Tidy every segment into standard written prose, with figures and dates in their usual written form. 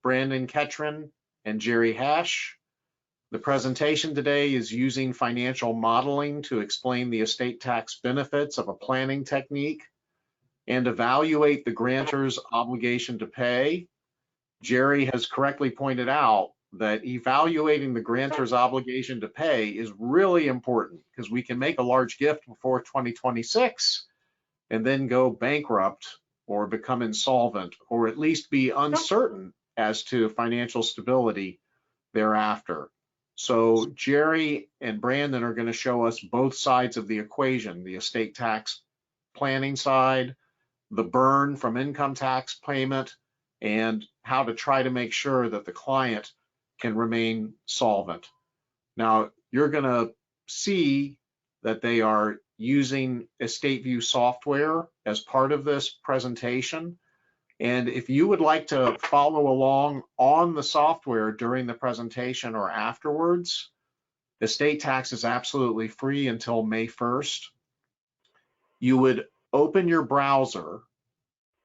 Brandon Ketron and Jerry Hash. The presentation today is using financial modeling to explain the estate tax benefits of a planning technique and evaluate the grantor's obligation to pay. Jerry has correctly pointed out that evaluating the grantor's obligation to pay is really important because we can make a large gift before 2026 and then go bankrupt or become insolvent, or at least be uncertain as to financial stability thereafter. So Jerry and Brandon are going to show us both sides of the equation, the estate tax planning side, the burn from income tax payment, and how to try to make sure that the client can remain solvent. Now, you're going to see that they are using EstateView software as part of this presentation. And if you would like to follow along on the software during the presentation or afterwards, estate tax is absolutely free until May 1st. You would open your browser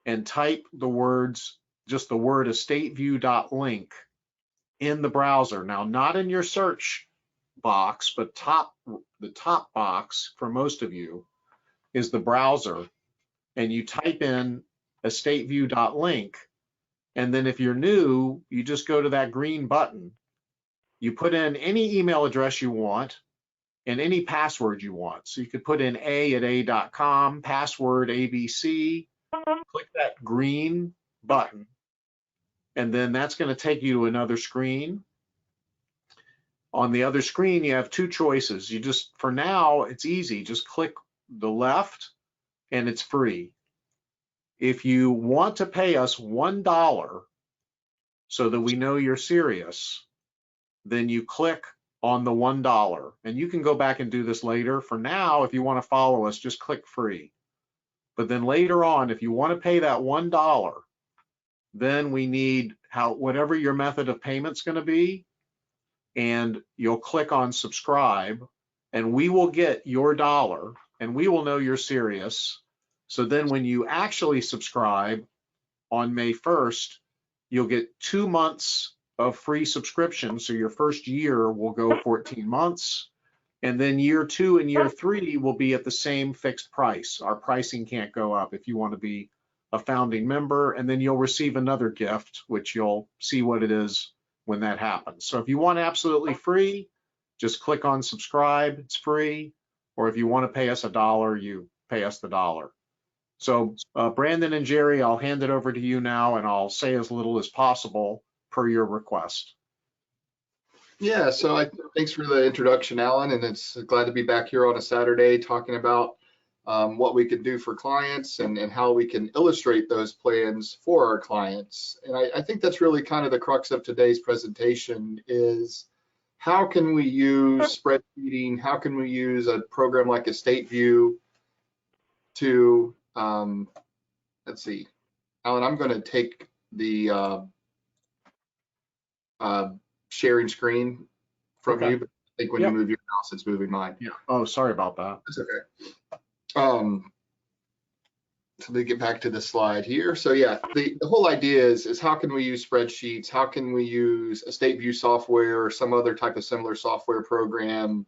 and type the words, just the word estateview.link in the browser. Now, not in your search box, but the top box for most of you is the browser, and you type in estateview.link, and then if you're new, you just go to that green button. You put in any email address you want and any password you want. So you could put in a@a.com, password ABC, click that green button, and then that's going to take you to another screen. On the other screen, you have two choices. You just, for now, it's easy. Just click the left and it's free. If you want to pay us $1 so that we know you're serious, then you click on the $1. And you can go back and do this later. For now, if you want to follow us, just click free. But then later on, if you want to pay that $1, then we need whatever your method of payment's going to be, and you'll click on subscribe, and we will get your dollar, and we will know you're serious. So then when you actually subscribe on May 1st, you'll get 2 months of free subscription. So your first year will go 14 months. And then year 2 and year 3 will be at the same fixed price. Our pricing can't go up if you want to be a founding member. And then you'll receive another gift, which you'll see what it is when that happens. So if you want absolutely free, just click on subscribe, it's free. Or if you want to pay us $1, you pay us the $1. So Brandon and Jerry, I'll hand it over to you now, and I'll say as little as possible per your request. Yeah, so thanks for the introduction, Alan, and it's glad to be back here on a Saturday talking about what we can do for clients and how we can illustrate those plans for our clients. And I think that's really kind of the crux of today's presentation is how can we use spreadsheeting, how can we use a program like EstateView to, let's see, Alan, I'm going to take the sharing screen from you, but I think when you move your mouse, it's moving mine. Yeah. Oh, sorry about that. That's okay. So let me get back to the slide here. So yeah, the whole idea is how can we use spreadsheets? How can we use EstateView software or some other type of similar software program,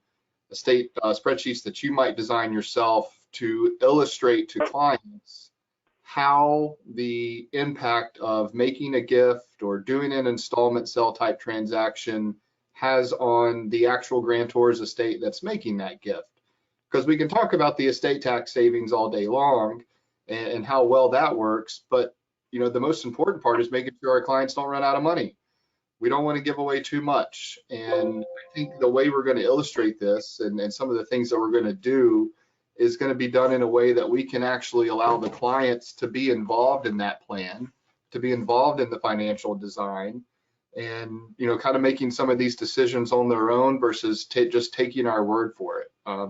spreadsheets that you might design yourself to illustrate to clients how the impact of making a gift or doing an installment sale type transaction has on the actual grantor's estate that's making that gift. Because we can talk about the estate tax savings all day long and how well that works, but you know, the most important part is making sure our clients don't run out of money. We don't want to give away too much. And I think the way we're going to illustrate this and some of the things that we're going to do is going to be done in a way that we can actually allow the clients to be involved in that plan, to be involved in the financial design, and you know, kind of making some of these decisions on their own versus just taking our word for it.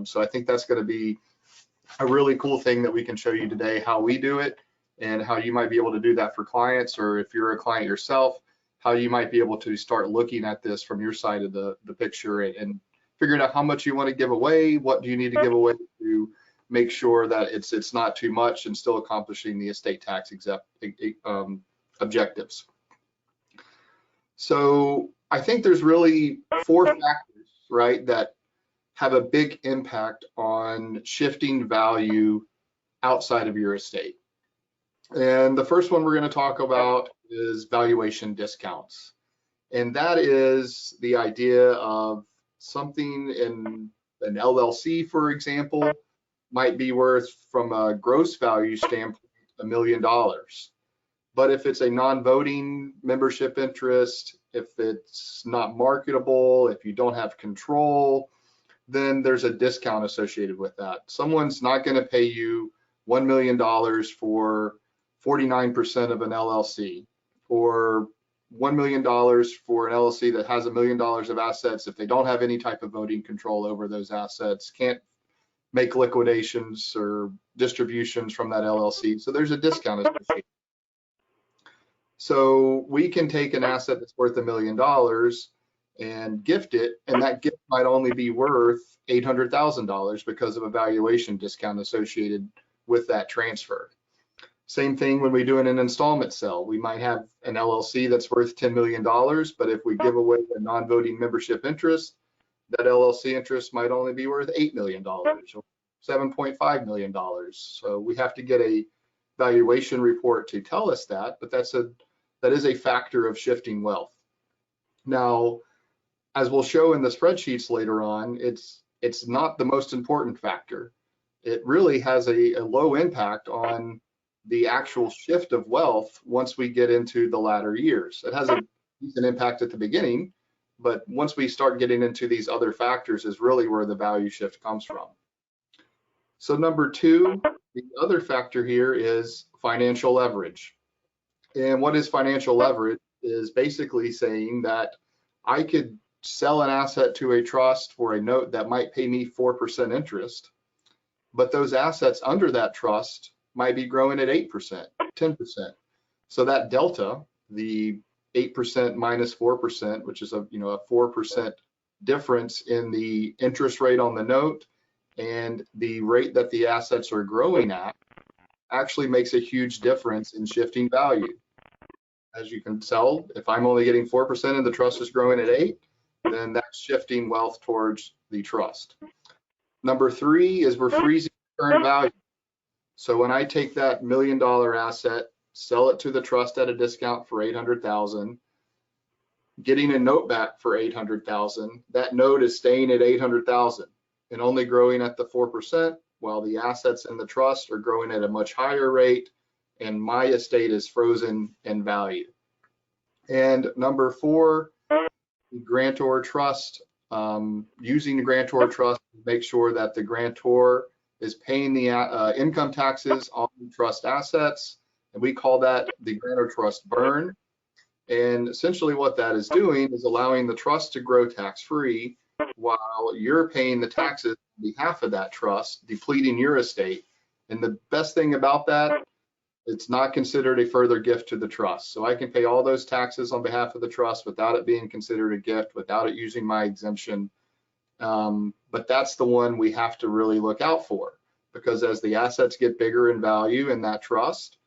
So I think that's going to be a really cool thing that we can show you today, how we do it and how you might be able to do that for clients, or if you're a client yourself, how you might be able to start looking at this from your side of the picture and figuring out how much you want to give away, what do you need to give away to make sure that it's not too much and still accomplishing the estate tax objectives. So I think there's really four factors, right, that have a big impact on shifting value outside of your estate. And the first one we're going to talk about is valuation discounts. And that is the idea of something in an LLC, for example, might be worth, from a gross value standpoint, $1 million. But if it's a non-voting membership interest, if it's not marketable, if you don't have control, then there's a discount associated with that. Someone's not going to pay you $1 million for 49% of an LLC, or $1 million for an LLC that has $1 million of assets if they don't have any type of voting control over those assets, can't make liquidations or distributions from that LLC. So there's a discount associated. So we can take an asset that's worth $1 million and gift it, and that gift might only be worth $800,000 because of a valuation discount associated with that transfer. Same thing when we do an installment sale. We might have an LLC that's worth $10 million, but if we give away a non-voting membership interest, that LLC interest might only be worth $8 million or $7.5 million. So we have to get a valuation report to tell us that, but that is a factor of shifting wealth. Now, as we'll show in the spreadsheets later on, it's not the most important factor. It really has a low impact on the actual shift of wealth once we get into the latter years. It has a decent impact at the beginning, but once we start getting into these other factors is really where the value shift comes from. So number two, the other factor here is financial leverage. And what is financial leverage is basically saying that I could sell an asset to a trust for a note that might pay me 4% interest, but those assets under that trust might be growing at 8%, 10%. So that delta, the 8% minus 4%, which is a 4% difference in the interest rate on the note and the rate that the assets are growing at, actually makes a huge difference in shifting value. As you can tell, if I'm only getting 4% and the trust is growing at 8%, then that's shifting wealth towards the trust. Number three is we're freezing current value. So when I take that $1 million asset, sell it to the trust at a discount for $800,000, getting a note back for $800,000, that note is staying at $800,000 and only growing at the 4%, while the assets in the trust are growing at a much higher rate, and my estate is frozen in value. And number four, the grantor trust. Using the grantor trust to make sure that the grantor is paying the income taxes on the trust assets, and we call that the grantor trust burn. And essentially what that is doing is allowing the trust to grow tax-free while you're paying the taxes on behalf of that trust, depleting your estate. And the best thing about that, it's not considered a further gift to the trust. So I can pay all those taxes on behalf of the trust without it being considered a gift, without it using my exemption. But that's the one we have to really look out for, because as the assets get bigger in value in that trust,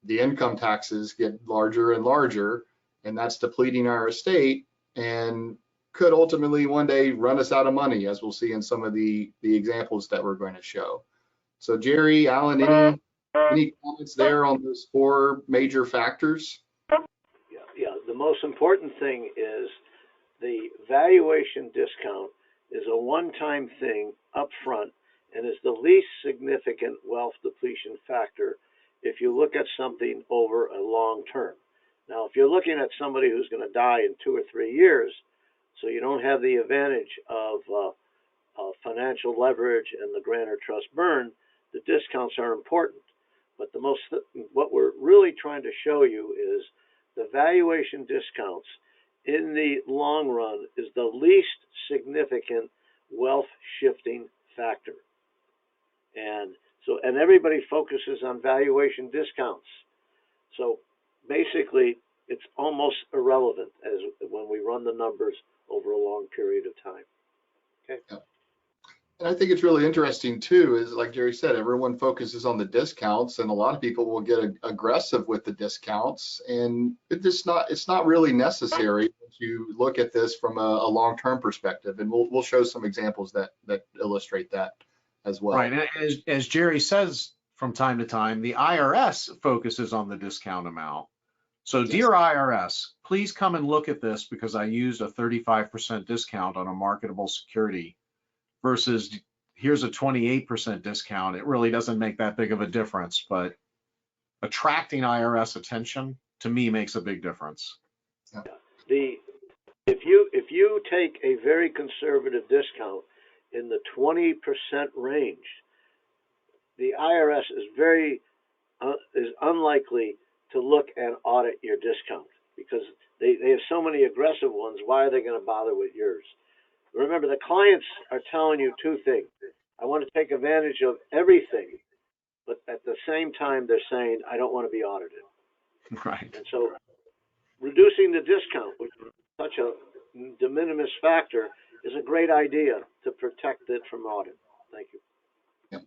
the income taxes get larger and larger, and that's depleting our estate and could ultimately one day run us out of money, as we'll see in some of the examples that we're going to show. So Jerry, Alan, any comments there on those four major factors? Yeah. The most important thing is the valuation discount is a one-time thing up front and is the least significant wealth depletion factor if you look at something over a long term. Now, if you're looking at somebody who's going to die in 2 or 3 years, so you don't have the advantage of financial leverage and the grantor trust burn, the discounts are important. But what we're really trying to show you is the valuation discounts in the long run is the least significant wealth shifting factor. And everybody focuses on valuation discounts. So basically, it's almost irrelevant when we run the numbers over a long period of time. Okay. And I think it's really interesting too, is like Jerry said, everyone focuses on the discounts, and a lot of people will get aggressive with the discounts, and it's not really necessary if you look at this from a long-term perspective. And we'll show some examples that illustrate that as well. Right. And as Jerry says from time to time, the IRS focuses on the discount amount. So dear IRS, please come and look at this because I used a 35% discount on a marketable security versus here's a 28% discount. It really doesn't make that big of a difference, but attracting IRS attention to me makes a big difference. Yeah. If you take a very conservative discount in the 20% range, the IRS is unlikely to look and audit your discount because they have so many aggressive ones. Why are they going to bother with yours? Remember, the clients are telling you two things. I want to take advantage of everything, but at the same time, they're saying, I don't want to be audited. Right. And so reducing the discount, which is such a de minimis factor, is a great idea to protect it from audit. Thank you. Yep.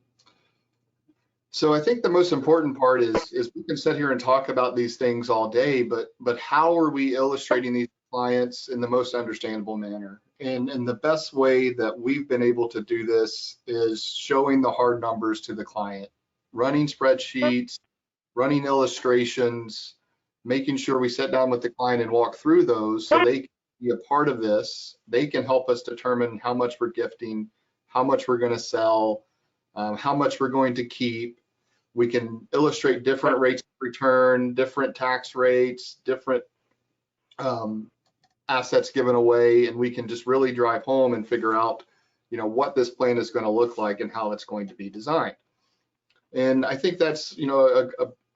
So I think the most important part is we can sit here and talk about these things all day, but how are we illustrating these clients in the most understandable manner? And the best way that we've been able to do this is showing the hard numbers to the client, running spreadsheets, running illustrations, making sure we sit down with the client and walk through those so they can be a part of this. They can help us determine how much we're gifting, how much we're going to sell, how much we're going to keep. We can illustrate different rates of return, different tax rates, different assets given away, and we can just really drive home and figure out, what this plan is going to look like and how it's going to be designed. And I think that's,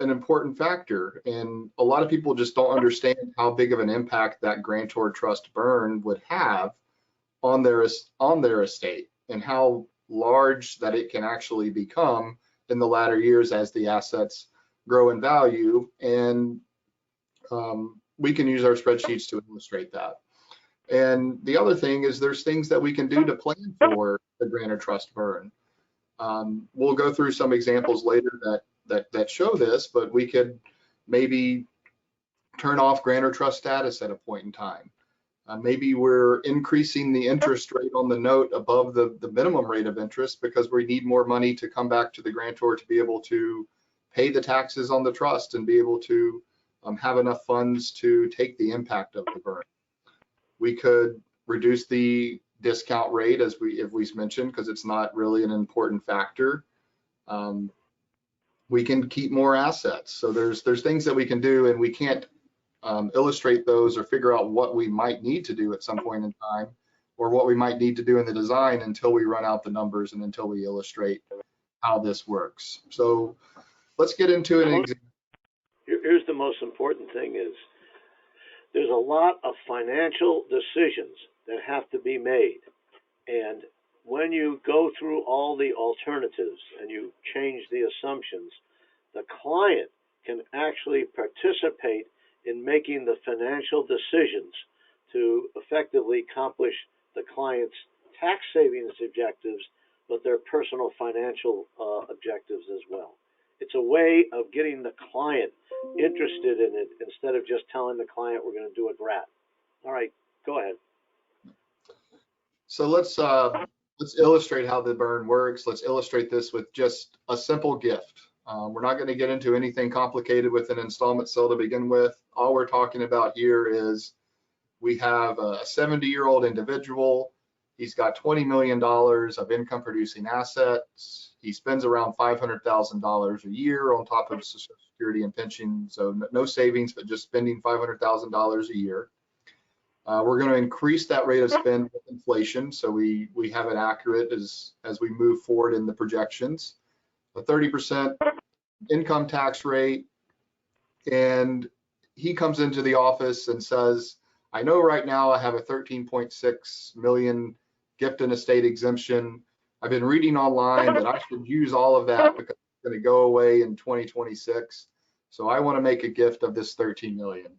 an important factor. And a lot of people just don't understand how big of an impact that grantor trust burn would have on their estate and how large that it can actually become in the latter years as the assets grow in value. And we can use our spreadsheets to illustrate that. And the other thing is there's things that we can do to plan for the grantor trust burn. We'll go through some examples later that show this, but we could maybe turn off grantor trust status at a point in time. Maybe we're increasing the interest rate on the note above the minimum rate of interest because we need more money to come back to the grantor to be able to pay the taxes on the trust and be able to have enough funds to take the impact of the burn. We could reduce the discount rate as if we mentioned, because it's not really an important factor. We can keep more assets. So there's things that we can do, and we can't illustrate those or figure out what we might need to do at some point in time or what we might need to do in the design until we run out the numbers and until we illustrate how this works. So let's get into an example. Here's the most important thing is there's a lot of financial decisions that have to be made. And when you go through all the alternatives and you change the assumptions, the client can actually participate in making the financial decisions to effectively accomplish the client's tax savings objectives, but their personal financial objectives as well. It's a way of getting the client interested in it instead of just telling the client we're going to do a GRAT. All right, go ahead. So let's illustrate how the burn works. Let's illustrate this with just a simple gift. We're not going to get into anything complicated with an installment sale to begin with. All we're talking about here is we have a 70-year-old individual. He's got $20 million of income producing assets. He spends around $500,000 a year on top of Social Security and pension. So no savings, but just spending $500,000 a year. We're going to increase that rate of spend with inflation, so we have it accurate as we move forward in the projections. A 30% income tax rate, and he comes into the office and says, I know right now I have a 13.6 million gift and estate exemption. I've been reading online that I should use all of that because it's going to go away in 2026. So I want to make a gift of this 13 million.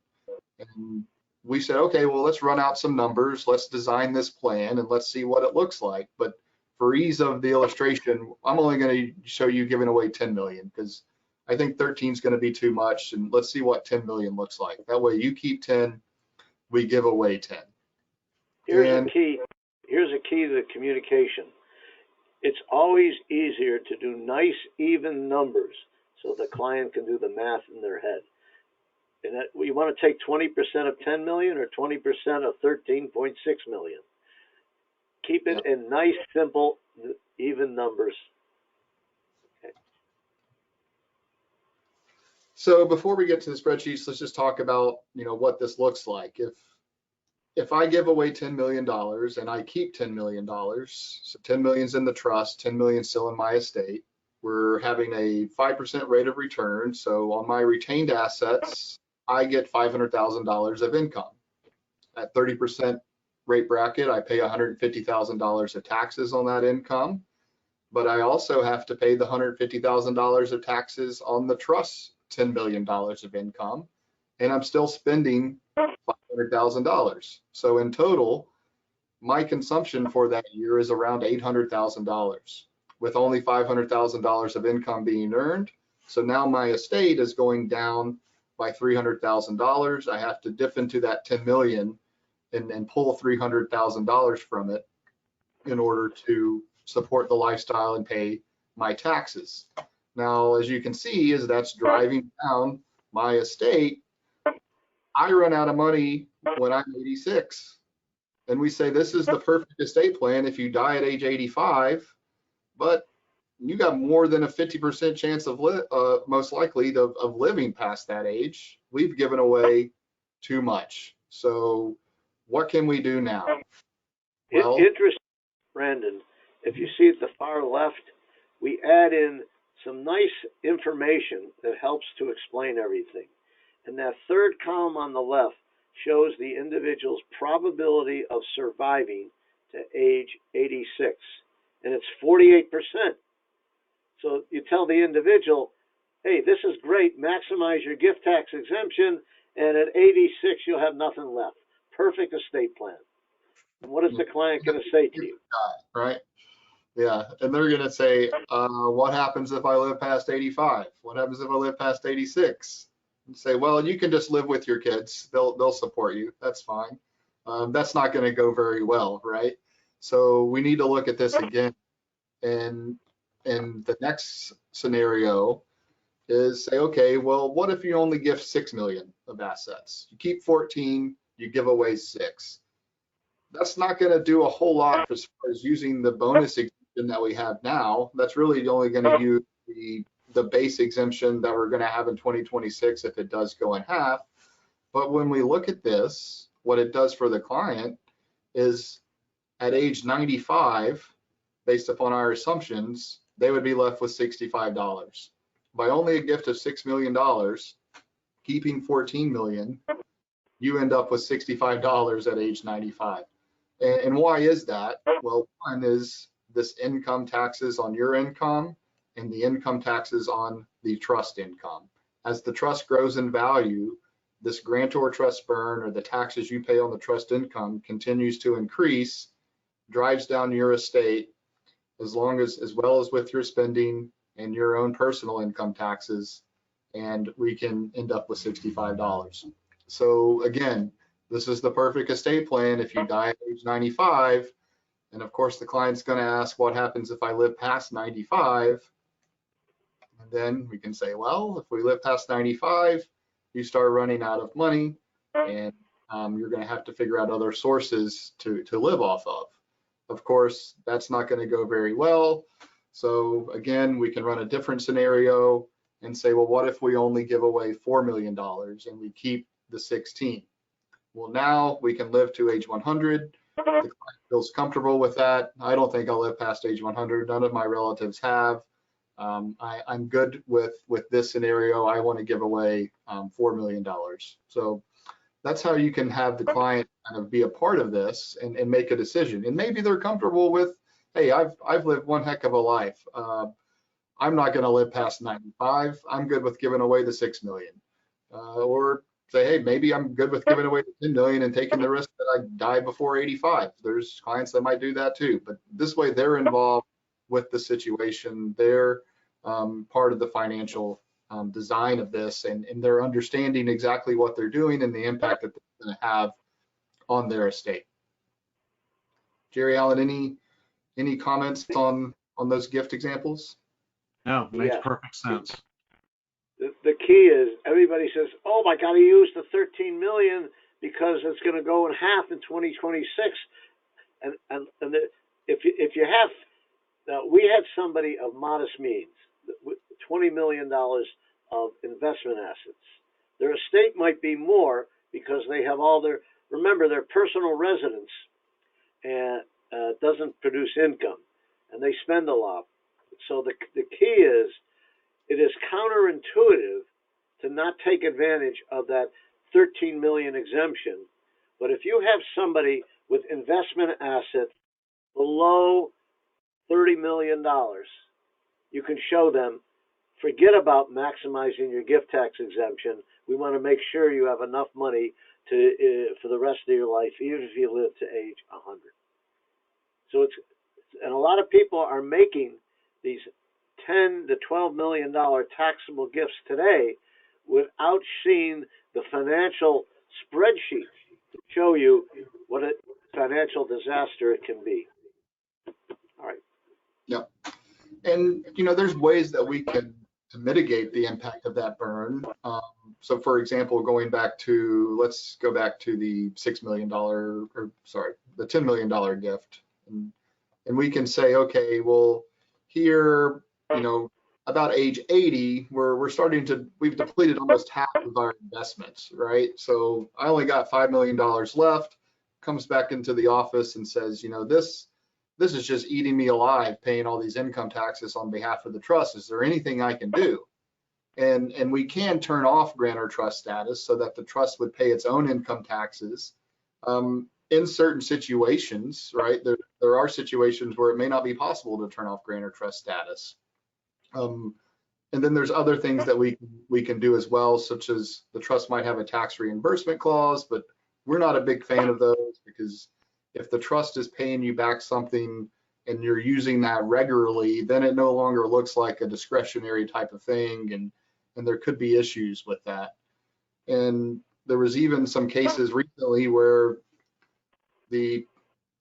And we said, okay, well, let's run out some numbers. Let's design this plan and let's see what it looks like. But for ease of the illustration, I'm only going to show you giving away 10 million because I think 13 is going to be too much. And let's see what 10 million looks like. That way you keep 10, we give away 10. Here's a key to the communication. It's always easier to do nice, even numbers so the client can do the math in their head. And that, you want to take 20% of 10 million or 20% of 13.6 million. Keep it in nice, simple, even numbers. Okay. So before we get to the spreadsheets, let's just talk about, what this looks like. If I give away $10 million and I keep $10 million, so 10 million's in the trust, 10 million still in my estate, we're having a 5% rate of return. So on my retained assets, I get $500,000 of income. At 30% rate bracket, I pay $150,000 of taxes on that income, but I also have to pay the $150,000 of taxes on the trust $10 million of income, and I'm still spending $500,000. So in total, my consumption for that year is around $800,000 with only $500,000 of income being earned. So now my estate is going down by $300,000. I have to dip into that 10 million and pull $300,000 from it in order to support the lifestyle and pay my taxes. Now, as you can see, as that's driving down my estate, I run out of money when I'm 86. And we say this is the perfect estate plan if you die at age 85, but you got more than a 50% chance of most likely of living past that age. We've given away too much. So what can we do now? Well, interesting, Brandon. If you see at the far left, we add in some nice information that helps to explain everything. And that third column on the left shows the individual's probability of surviving to age 86. And it's 48%. So you tell the individual, hey, this is great, maximize your gift tax exemption, and at 86, you'll have nothing left. Perfect estate plan. And what is the client going to say to you? Right? Yeah, and they're going to say, what happens if I live past 85? What happens if I live past 86? And say, well, you can just live with your kids. They'll support you. That's fine. That's not going to go very well, right? So we need to look at this again. And the next scenario is say, okay, well, what if you only give 6 million of assets? You keep 14, you give away 6. That's not going to do a whole lot as far as using the bonus exemption that we have now. That's really only going to use the base exemption that we're going to have in 2026 if it does go in half. But when we look at this, what it does for the client is at age 95, based upon our assumptions, they would be left with $65. By only a gift of $6 million, keeping 14 million, you end up with $65 at age 95. And why is that? Well, one is this income taxes on your income and the income taxes on the trust income. As the trust grows in value, this grantor trust burn or the taxes you pay on the trust income continues to increase, drives down your estate, as well as with your spending and your own personal income taxes, and we can end up with $65. So again, this is the perfect estate plan if you die at age 95. And of course, the client's going to ask, what happens if I live past 95? And then we can say, well, if we live past 95, you start running out of money, and you're going to have to figure out other sources to live off of. Of course, that's not going to go very well. So again, we can run a different scenario and say, well, what if we only give away $4 million and we keep the 16? Well, now we can live to age 100. The client feels comfortable with that. I don't think I'll live past age 100. None of my relatives have. I'm good with this scenario. I want to give away $4 million. So that's how you can have the client kind of be a part of this and make a decision. And maybe they're comfortable with, hey, I've lived one heck of a life. I'm not going to live past 95. I'm good with giving away the 6 million. Or say, hey, maybe I'm good with giving away the 10 million and taking the risk that I die before 85. There's clients that might do that too, but this way they're involved with the situation. They're part of the financial design of this, and they're understanding exactly what they're doing and the impact that they're going to have on their estate. Jerry Allen, any comments on those gift examples? No, makes Yeah. perfect sense. The key is everybody says, "Oh, I got to use the 13 million because it's going to go in half in 2026." If you have, we had somebody of modest means, with $20 million of investment assets. Their estate might be more because they have all their, remember, their personal residence and doesn't produce income, and they spend a lot. So the key is, it is counterintuitive to not take advantage of that 13 million exemption. But if you have somebody with investment assets below $30 million, you can show them, forget about maximizing your gift tax exemption. We want to make sure you have enough money to for the rest of your life, even if you live to age 100. So and a lot of people are making these $10 to $12 million taxable gifts today without seeing the financial spreadsheet to show you what a financial disaster it can be. All right. Yep. And there's ways that we can to mitigate the impact of that burn. So for example, let's go back to the $6 million, the $10 million gift. And we can say, okay, well, here, about age 80, we've depleted almost half of our investments, right? So I only got $5 million left, comes back into the office and says, this is just eating me alive, paying all these income taxes on behalf of the trust. Is there anything I can do? And we can turn off grantor trust status so that the trust would pay its own income taxes in certain situations, right? There are situations where it may not be possible to turn off grantor trust status. And then there's other things that we can do as well, such as the trust might have a tax reimbursement clause, but we're not a big fan of those, because if the trust is paying you back something and you're using that regularly, then it no longer looks like a discretionary type of thing, and there could be issues with that. And there was even some cases recently where the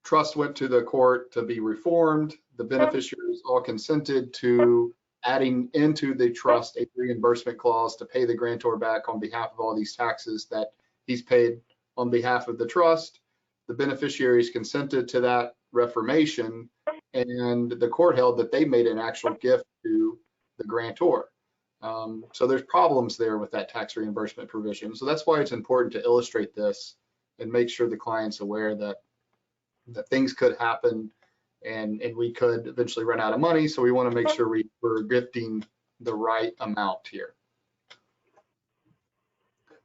trust went to the court to be reformed. The beneficiaries all consented to adding into the trust a reimbursement clause to pay the grantor back on behalf of all these taxes that he's paid on behalf of the trust. The beneficiaries consented to that reformation, and the court held that they made an actual gift to the grantor. So there's problems there with that tax reimbursement provision. So that's why it's important to illustrate this and make sure the client's aware that things could happen, and we could eventually run out of money. So we want to make sure we're gifting the right amount here.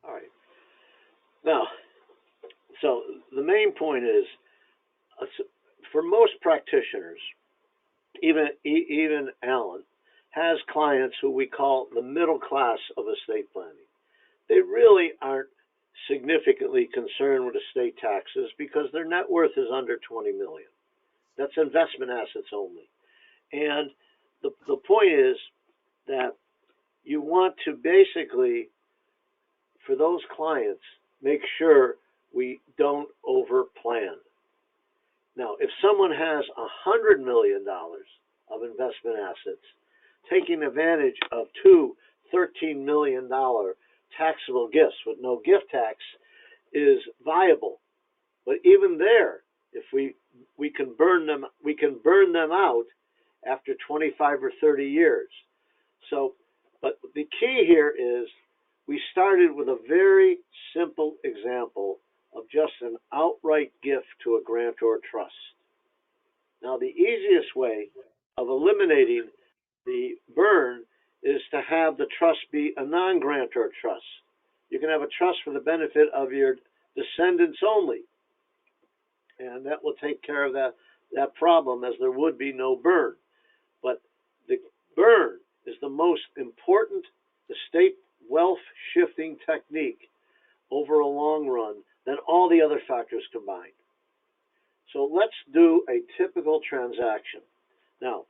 All right. Now, so the main point is, for most practitioners, even Alan has clients who we call the middle class of estate planning. They really aren't significantly concerned with estate taxes because their net worth is under 20 million. That's investment assets only. And the point is that you want to basically, for those clients, make sure we don't over plan. Now, if someone has $100 million of investment assets, taking advantage of two $13 million taxable gifts with no gift tax is viable. But even there, if we can burn them out after 25 or 30 years. So, but the key here is we started with a very simple example of just an outright gift to a grantor trust. Now, the easiest way of eliminating the burn is to have the trust be a non-grantor trust. You can have a trust for the benefit of your descendants only, and that will take care of that problem, as there would be no burn. But the burn is the most important estate wealth shifting technique over a long run than all the other factors combined. So let's do a typical transaction. Now,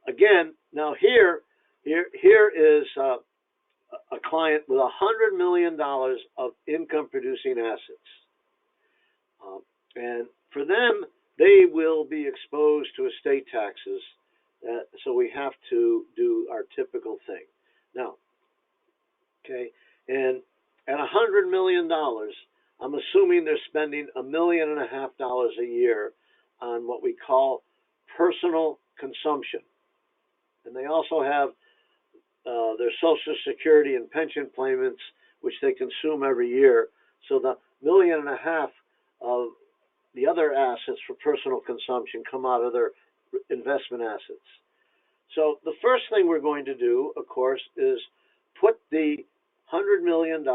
again, here is a client with $100 million of income producing assets. And for them, they will be exposed to estate taxes. So we have to do our typical thing. Now, okay, and at $100 million, I'm assuming they're spending $1.5 million a year on what we call personal consumption. And they also have their Social Security and pension payments, which they consume every year. So the $1.5 million of the other assets for personal consumption come out of their investment assets. So the first thing we're going to do, of course, is put the $100 million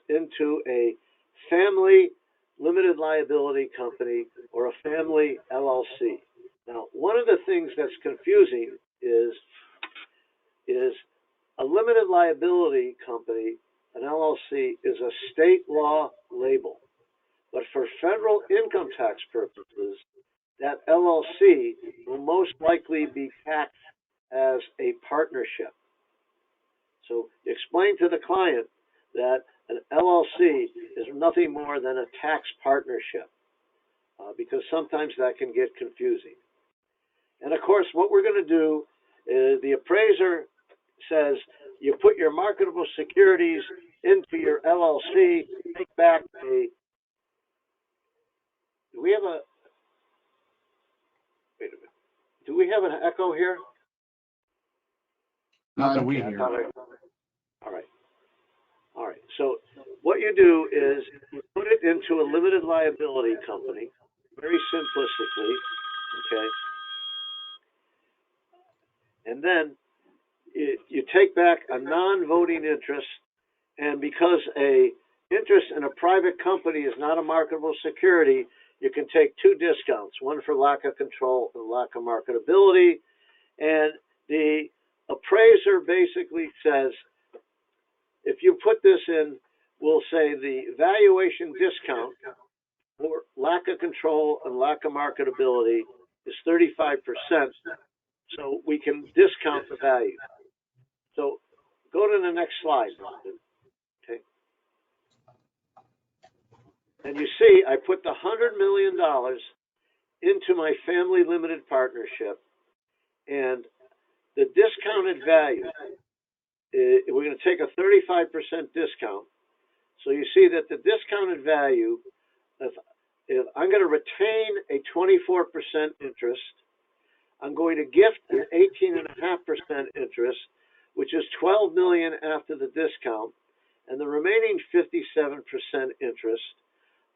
into a family limited liability company or a family LLC. Now, one of the things that's confusing is a limited liability company, an LLC, is a state law label. But for federal income tax purposes, that LLC will most likely be taxed as a partnership. So explain to the client that an LLC is nothing more than a tax partnership, because sometimes that can get confusing. And of course, what we're going to do is the appraiser says you put your marketable securities into your LLC, take back a, do we have an echo here? Not that we Yeah, hear. all right. All right. So what you do is you put it into a limited liability company, very simplistically, okay? And then you take back a non-voting interest, and because a interest in a private company is not a marketable security, you can take two discounts, one for lack of control and lack of marketability. And the appraiser basically says, if you put this in, we'll say the valuation discount for lack of control and lack of marketability is 35%. So we can discount the value. So go to the next slide, okay? And you see, I put the $100 million into my family limited partnership, and the discounted value, we're going to take a 35% discount. So you see that the discounted value, if I'm going to retain a 24% interest, I'm going to gift an 18.5% interest, which is $12 million after the discount, and the remaining 57% interest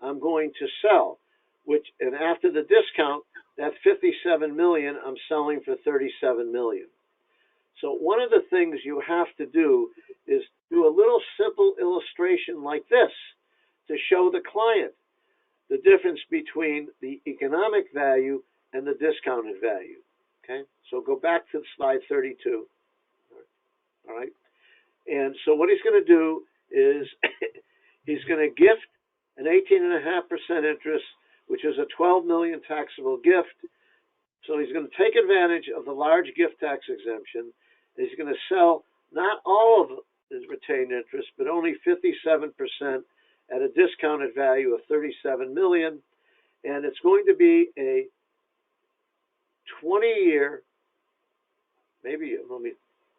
I'm going to sell, and after the discount, that $57 million I'm selling for $37 million. So one of the things you have to do is do a little simple illustration like this to show the client the difference between the economic value and the discounted value. Okay, so go back to slide 32. All right, and so what he's going to do is he's going to gift an 18.5% interest, which is a $12 million taxable gift. So he's going to take advantage of the large gift tax exemption. He's going to sell not all of his retained interest, but only 57% at a discounted value of $37 million. And it's going to be a 20-year,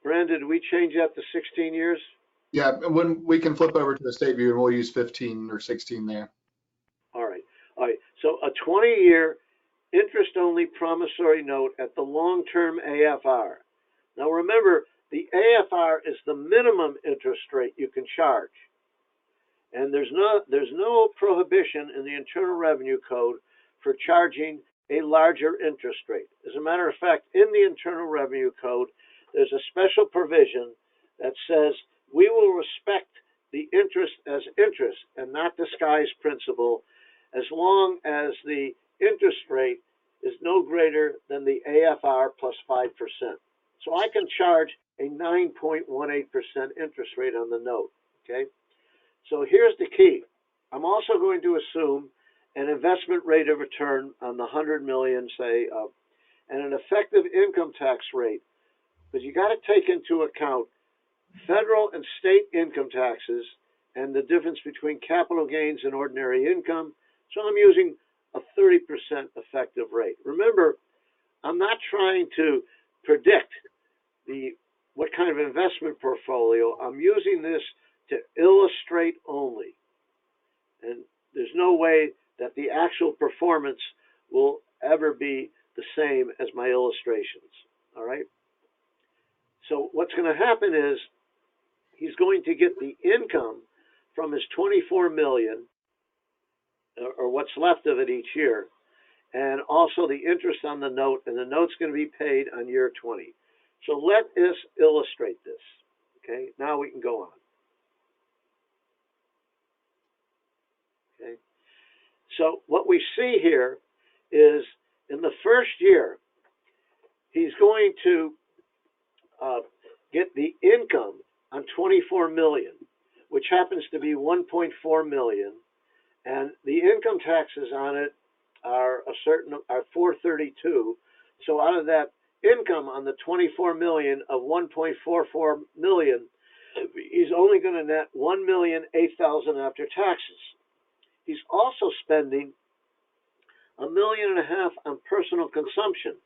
Brandon, did we change that to 16 years? Yeah, when we can flip over to the state view and we'll use 15 or 16 there. All right. So a 20-year interest-only promissory note at the long-term AFR. Now remember, the AFR is the minimum interest rate you can charge. And there's no prohibition in the Internal Revenue Code for charging a larger interest rate. As a matter of fact, in the Internal Revenue Code, there's a special provision that says we will respect the interest as interest and not disguised principal as long as the interest rate is no greater than the AFR plus 5%. So I can charge a 9.18% interest rate on the note, okay? So here's the key. I'm also going to assume an investment rate of return on the 100 million, say, and an effective income tax rate, because you got to take into account federal and state income taxes and the difference between capital gains and ordinary income. So I'm using a 30% effective rate. Remember, I'm not trying to predict what kind of investment portfolio. I'm using this to illustrate only. And there's no way that the actual performance will ever be the same as my illustrations. All right? So what's going to happen is he's going to get the income from his 24 million, or what's left of it each year, and also the interest on the note, and the note's going to be paid on year 20. So let us illustrate this. Okay, now we can go on. Okay, so what we see here is in the first year, he's going to get the income on 24 million, which happens to be 1.4 million, and the income taxes on it are 432. So out of that income on the 24 million of 1.44 million, he's only going to net 1,008,000 after taxes. He's also spending $1.5 million on personal consumption.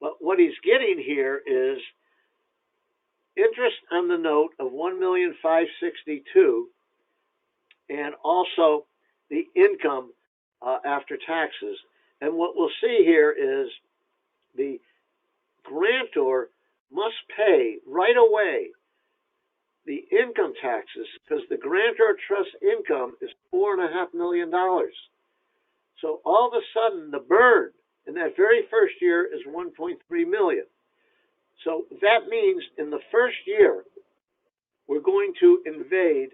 But what he's getting here is interest on the note of 1,562,000, and also the income after taxes. And what we'll see here is the grantor must pay right away the income taxes, because the grantor trust income is $4.5 million. So all of a sudden, the burn in that very first year is 1.3 million. So that means in the first year, we're going to invade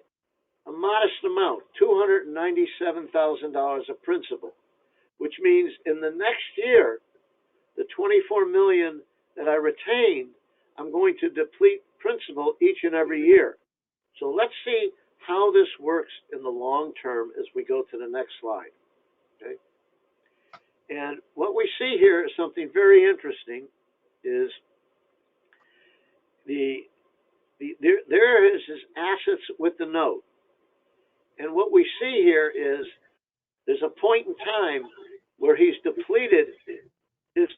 a modest amount, $297,000 of principal, which means in the next year, the 24 million that I retained, I'm going to deplete principal each and every year. So let's see how this works in the long term as we go to the next slide. Okay? And what we see here is something very interesting, is there is his assets with the note. And what we see here is there's a point in time where he's depleted his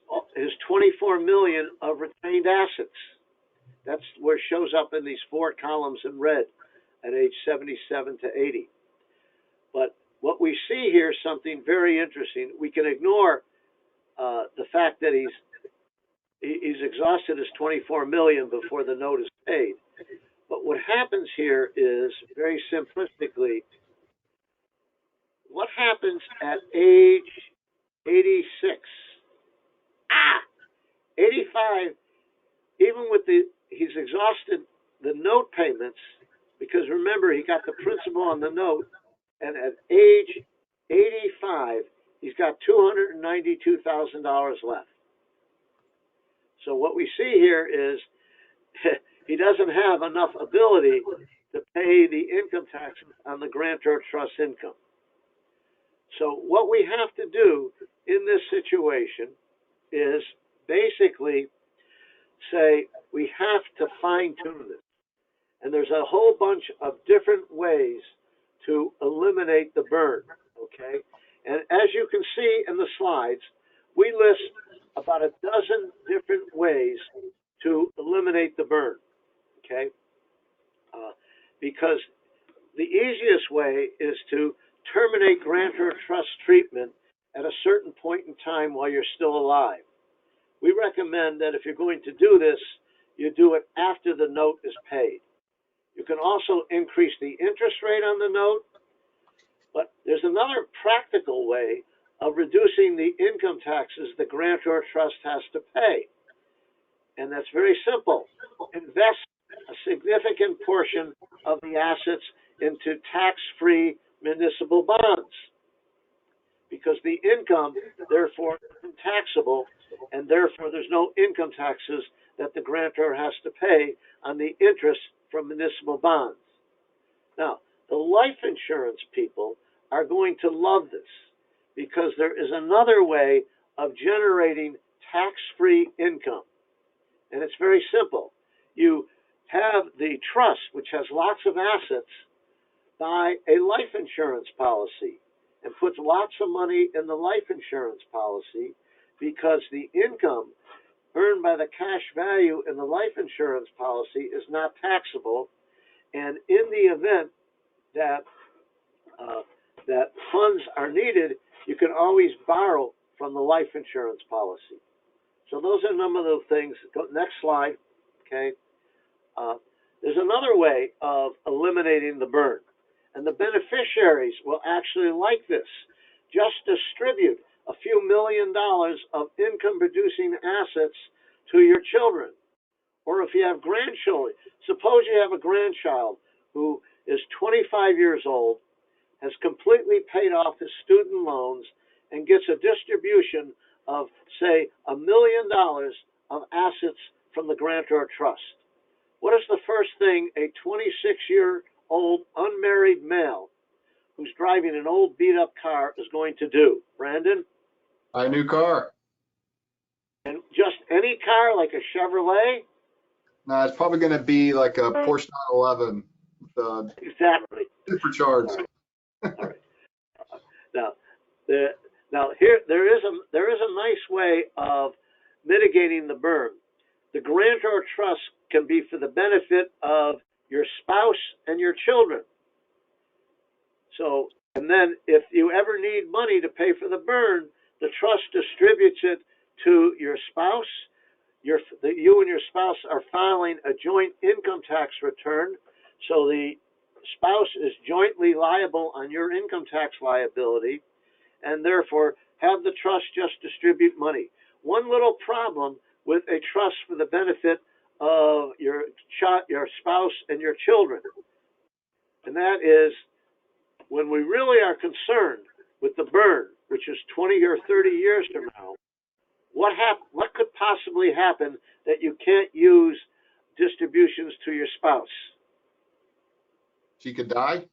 24 million of retained assets. That's where it shows up in these 4 columns in red at age 77 to 80. But what we see here is something very interesting. We can ignore the fact that he's exhausted his 24 million before the note is paid. But what happens here is, very simplistically, what happens at age 86? 85, even with he's exhausted the note payments, because remember, he got the principal on the note, and at age 85, he's got $292,000 left. So what we see here is he doesn't have enough ability to pay the income taxes on the grantor trust income. So what we have to do in this situation is basically say we have to fine-tune this. And there's a whole bunch of different ways to eliminate the burn, okay? And as you can see in the slides, we list about a dozen different ways to eliminate the burn, okay? Because the easiest way is to terminate grantor trust treatment at a certain point in time while you're still alive. We recommend that if you're going to do this, you do it after the note is paid. You can also increase the interest rate on the note, but there's another practical way of reducing the income taxes the grantor trust has to pay. And that's very simple. Invest a significant portion of the assets into tax-free municipal bonds, because the income, therefore, isn't taxable, and therefore there's no income taxes that the grantor has to pay on the interest from municipal bonds. Now, The life insurance people are going to love this because there is another way of generating tax-free income. And it's very simple. You have the trust, which has lots of assets, buy a life insurance policy and puts lots of money in the life insurance policy because the income earned by the cash value in the life insurance policy is not taxable. And in the event that that funds are needed, you can always borrow from the life insurance policy. So those are some of the things. Go, next slide. Okay. There's another way of eliminating the burn, and the beneficiaries will actually like this. Just distribute a few $1 million of income-producing assets to your children. Or if you have grandchildren, suppose you have a grandchild who is 25 years old, has completely paid off his student loans, and gets a distribution of, say, $1 million of assets from the grantor trust. What is the first thing a 26-year-old unmarried male who's driving an old beat-up car is going to do? Brandon? Buy a new car. And just any car, like a Chevrolet? No, it's probably going to be like a Porsche 911, Exactly. supercharged. All right. Now here there is a nice way of mitigating the burn. The grantor trust can be for the benefit of your spouse and your children. So, and then if you ever need money to pay for the burn, the trust distributes it to your spouse. You and your spouse are filing a joint income tax return, so the spouse is jointly liable on your income tax liability, and therefore have the trust just distribute money. One little problem with a trust for the benefit of your spouse and your children, and that is when we really are concerned with the burn, which is 20 or 30 years from now, what could possibly happen that you can't use distributions to your spouse? She could die.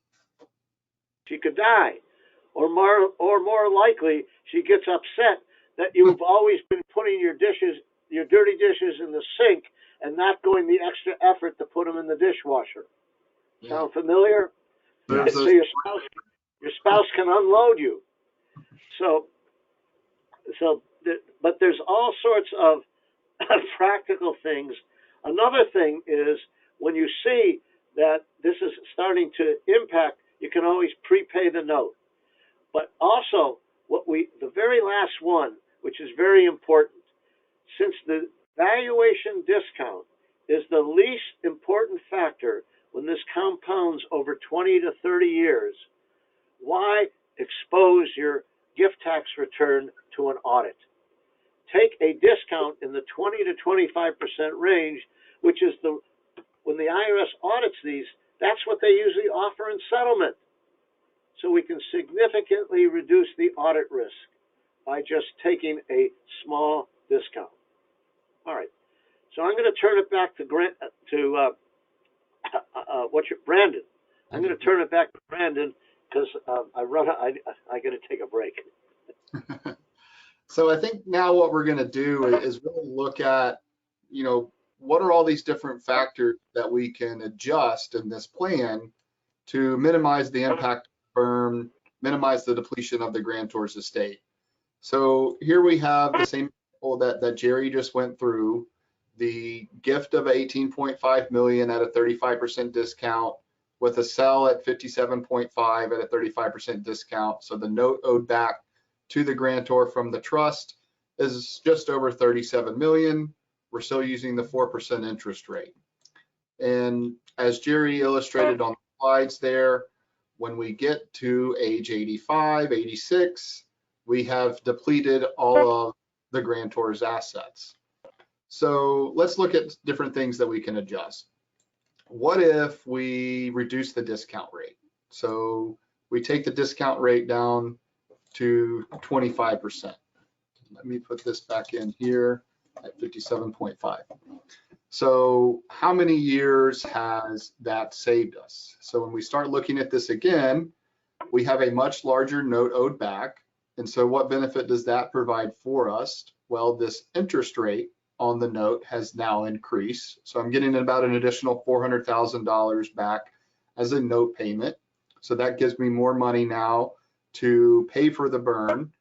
She could die, or more likely, she gets upset that you've always been putting your dirty dishes in the sink and not going the extra effort to put them in the dishwasher. Yeah. Sound familiar? So your spouse can unload you. But there's all sorts of practical things. Another thing is when you see that this is starting to impact, you can always prepay the note. But also, the very last one, which is very important, since the valuation discount is the least important factor when this compounds over 20 to 30 years, why expose your gift tax return to an audit? Take a discount in the 20 to 25% range, which is when the IRS audits these, that's what they usually offer in settlement. So we can significantly reduce the audit risk by just taking a small discount. All right. So I'm going to turn it back to Brandon. I'm going to turn it back to Brandon because I got to take a break. So I think now what we're going to do is really look at, what are all these different factors that we can adjust in this plan to minimize the impact of burn, minimize the depletion of the grantor's estate. So here we have the same example that Jerry just went through, the gift of 18.5 million at a 35% discount with a sell at 57.5 at a 35% discount. So the note owed back to the grantor from the trust is just over 37 million. We're still using the 4% interest rate. And as Jerry illustrated on the slides there, when we get to age 85, 86, we have depleted all of the grantor's assets. So let's look at different things that we can adjust. What if we reduce the discount rate? So we take the discount rate down to 25%. Let me put this back in here at 57.5. So how many years has that saved us? So when we start looking at this again, we have a much larger note owed back. And so what benefit does that provide for us? Well, this interest rate on the note has now increased. So I'm getting about an additional $400,000 back as a note payment. So that gives me more money now to pay for the burn.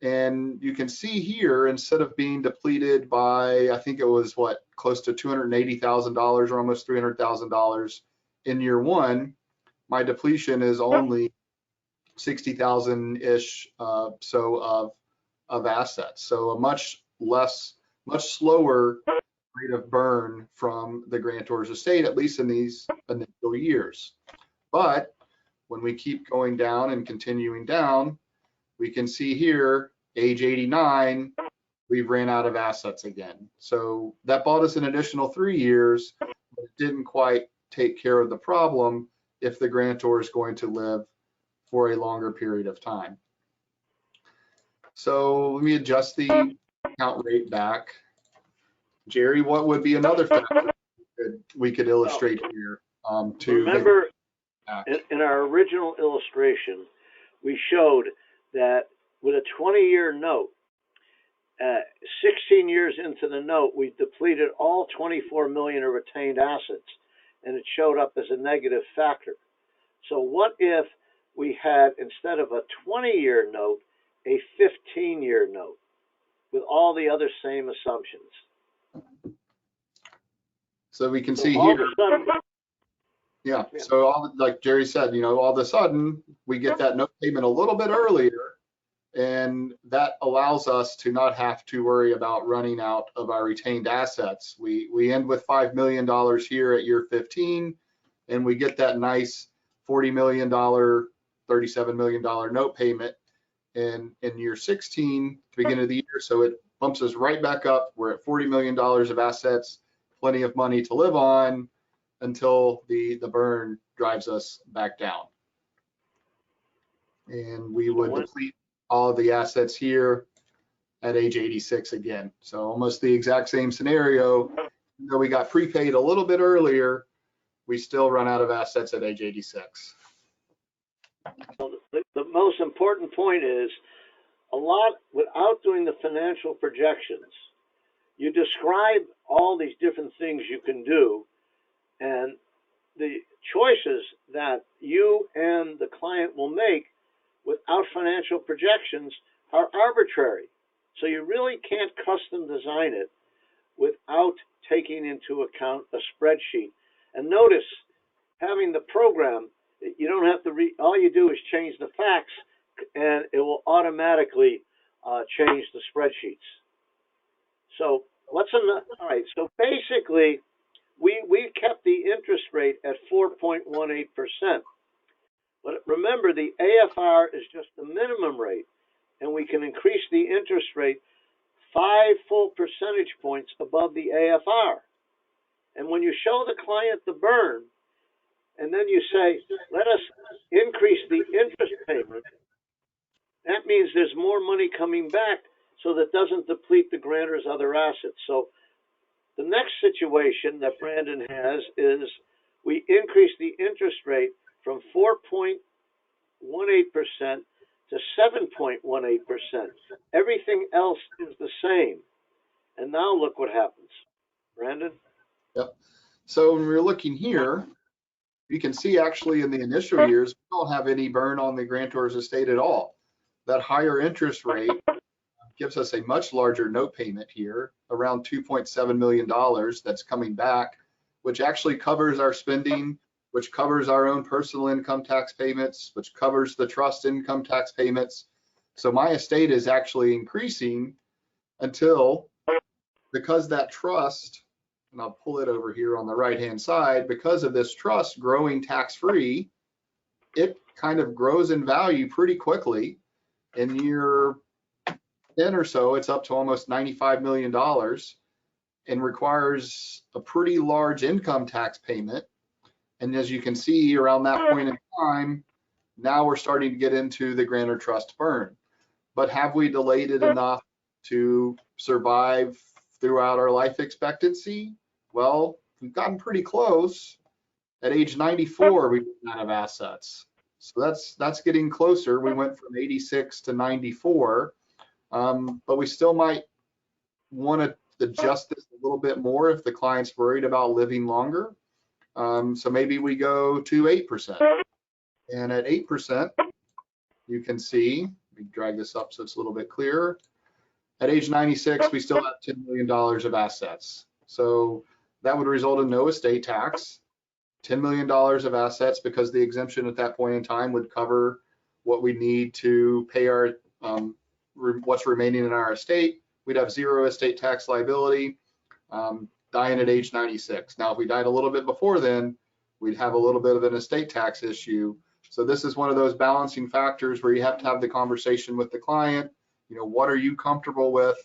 And you can see here, instead of being depleted by, I think it was what, close to $280,000 or almost $300,000 in year one, my depletion is only 60,000-ish so of assets. So a much slower rate of burn from the grantor's estate, at least in these initial years. But when we keep going down and continuing down, we can see here, age 89, we've ran out of assets again. So that bought us an additional 3 years, but it didn't quite take care of the problem if the grantor is going to live for a longer period of time. So let me adjust the count rate back. Jerry, what would be another factor we could illustrate here? Remember, in our original illustration, we showed that with a 20-year note, 16 years into the note, we depleted all 24 million of retained assets, and it showed up as a negative factor. So what if we had, instead of a 20-year note, a 15-year note with all the other same assumptions? So we can see here. Yeah. So like Jerry said, all of a sudden we get that note payment a little bit earlier, and that allows us to not have to worry about running out of our retained assets. We end with $5 million here at year 15, and we get that nice $40 million, $37 million note payment in year 16, the beginning of the year. So it bumps us right back up. We're at $40 million of assets, plenty of money to live on until the burn drives us back down. And we would deplete all of the assets here at age 86 again. So almost the exact same scenario. Even though we got prepaid a little bit earlier, we still run out of assets at age 86. So the most important point is, without doing the financial projections, you describe all these different things you can do, and the choices that you and the client will make without financial projections are arbitrary. So you really can't custom design it without taking into account a spreadsheet. And notice, having the program, you don't have to read, all you do is change the facts, and it will automatically change the spreadsheets. So all right, so basically, we kept the interest rate at 4.18%. But remember, the AFR is just the minimum rate, and we can increase the interest rate 5 full percentage points above the AFR. And when you show the client the burn, and then you say, let us increase the interest payment, that means there's more money coming back, so that doesn't deplete the grantor's other assets. So the next situation that Brandon has is we increase the interest rate from 4.18% to 7.18%. Everything else is the same. And now look what happens. Brandon? Yep. So when we're looking here, you can see actually in the initial years, we don't have any burn on the grantor's estate at all. That higher interest rate gives us a much larger note payment here, around $2.7 million that's coming back, which actually covers our spending, which covers our own personal income tax payments, which covers the trust income tax payments. So my estate is actually increasing until, because that trust, and I'll pull it over here on the right-hand side, because of this trust growing tax-free, it kind of grows in value pretty quickly. In year 10 or so, it's up to almost $95 million and requires a pretty large income tax payment. And as you can see, around that point in time, now we're starting to get into the grantor trust burn. But have we delayed it enough to survive throughout our life expectancy? Well, we've gotten pretty close. At age 94, we ran out of assets. So that's getting closer. We went from 86 to 94, but we still might want to adjust this a little bit more if the client's worried about living longer. So maybe we go to 8%. And at 8%, you can see, we drag this up so it's a little bit clearer. At age 96, we still have $10 million of assets. So that would result in no estate tax, $10 million of assets, because the exemption at that point in time would cover what we need to pay our what's remaining in our estate. We'd have zero estate tax liability, dying at age 96. Now, if we died a little bit before then, we'd have a little bit of an estate tax issue. So this is one of those balancing factors where you have to have the conversation with the client. You know, what are you comfortable with?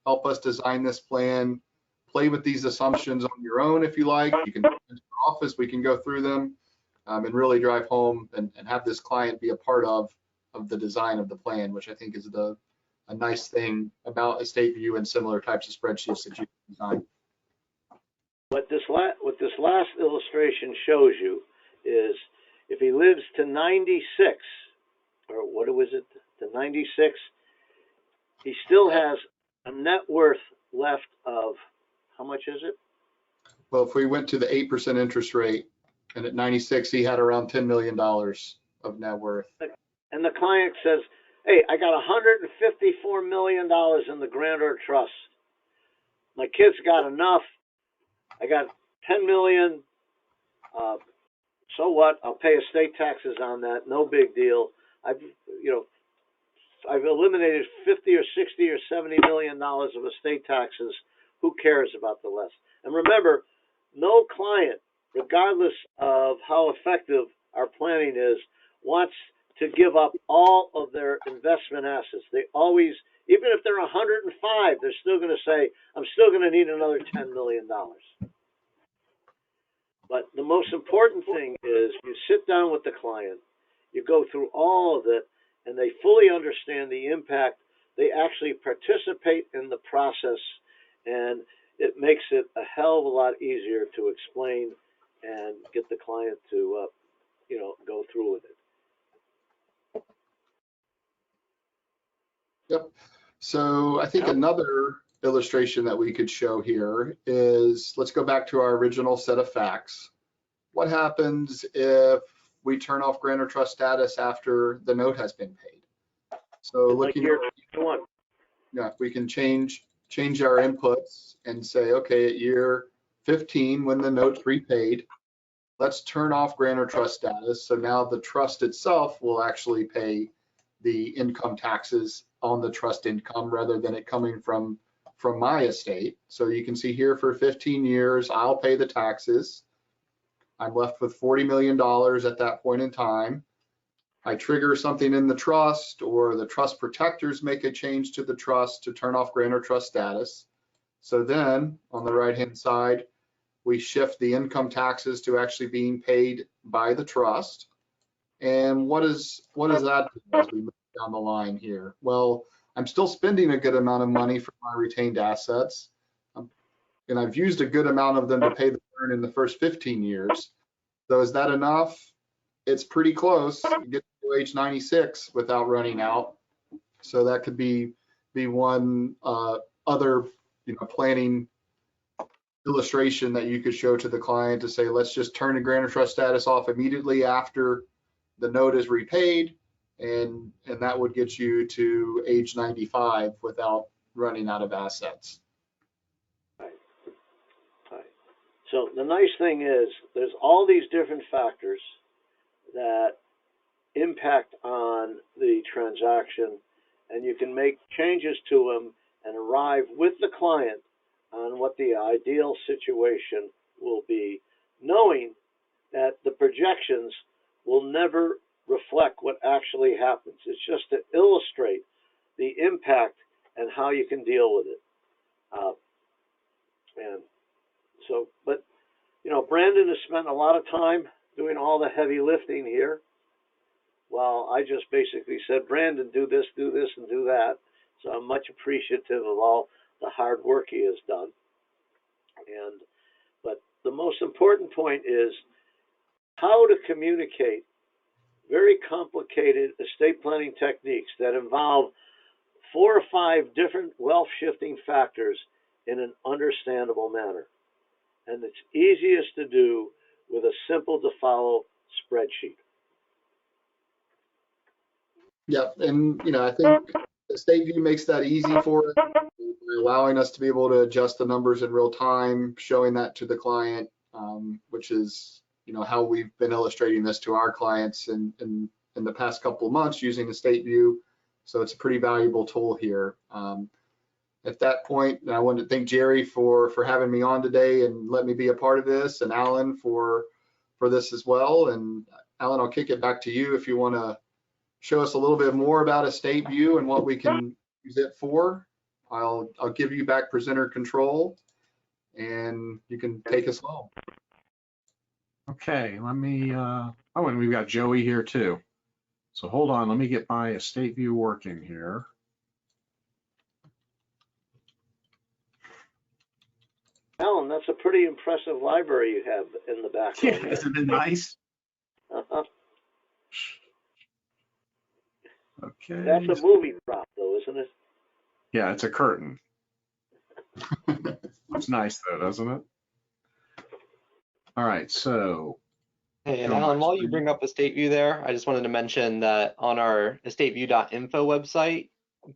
Help us design this plan. Play with these assumptions on your own if you like. You can come into the office, we can go through them, and really drive home and have this client be a part of the design of the plan, which I think is a nice thing about Estate View and similar types of spreadsheets that you can design. What this last illustration shows you is if he lives to 96, or what was it, to 96, he still has a net worth left of, how much is it? Well, if we went to the 8% interest rate, and at 96, he had around $10 million of net worth. And the client says, hey, I got $154 million in the Grantor Trust. My kids got enough. I got 10 million. So what? I'll pay estate taxes on that. No big deal. I've eliminated 50 or 60 or 70 million dollars of estate taxes. Who cares about the less? And remember, no client, regardless of how effective our planning is, wants to give up all of their investment assets. They always, even if they're 105, they're still going to say, I'm still going to need another $10 million. But the most important thing is you sit down with the client, you go through all of it, and they fully understand the impact. They actually participate in the process, and it makes it a hell of a lot easier to explain and get the client to, go through with it. Yep. So I think another illustration that we could show here is, let's go back to our original set of facts. What happens if we turn off grantor trust status after the note has been paid? So looking at, yeah, we can change our inputs and say, okay, at year 15, when the note's repaid, let's turn off grantor trust status. So now the trust itself will actually pay the income taxes on the trust income rather than it coming from my estate. So you can see here for 15 years, I'll pay the taxes. I'm left with $40 million at that point in time. I trigger something in the trust, or the trust protectors make a change to the trust to turn off grantor trust status. So then on the right-hand side, we shift the income taxes to actually being paid by the trust. And what is that do as we move down the line here? Well, I'm still spending a good amount of money for my retained assets, and I've used a good amount of them to pay the burn in the first 15 years. So is that enough? It's pretty close. You get to age 96 without running out. So that could be one other planning illustration that you could show to the client to say, let's just turn the grantor trust status off immediately after the note is repaid, and that would get you to age 95 without running out of assets. Right. Right. So the nice thing is there's all these different factors that impact on the transaction, and you can make changes to them and arrive with the client on what the ideal situation will be, knowing that the projections will never reflect what actually happens. It's just to illustrate the impact and how you can deal with it. And so, but, Brandon has spent a lot of time doing all the heavy lifting here. Well, I just basically said, Brandon, do this, and do that. So I'm much appreciative of all the hard work he has done. the most important point is how to communicate very complicated estate planning techniques that involve 4 or 5 different wealth shifting factors in an understandable manner. And it's easiest to do with a simple to follow spreadsheet. Yeah, and I think Estate View makes that easy for us, allowing us to be able to adjust the numbers in real time, showing that to the client, which is how we've been illustrating this to our clients in the past couple of months using Estate View. So it's a pretty valuable tool here. At that point, I want to thank Jerry for having me on today and let me be a part of this, and Alan for this as well. And Alan, I'll kick it back to you if you want to show us a little bit more about Estate View and what we can use it for. I'll give you back presenter control, and you can take us home. Okay, let me, oh, and we've got Joey here too. So hold on, let me get my Estate View working here. Alan, that's a pretty impressive library you have in the background. Yeah, isn't it nice? Okay. That's a movie prop though, isn't it? Yeah, it's a curtain. It's nice though, doesn't it? All right, so. Hey, and Alan, while you bring up Estate View there, I just wanted to mention that on our estateview.info website,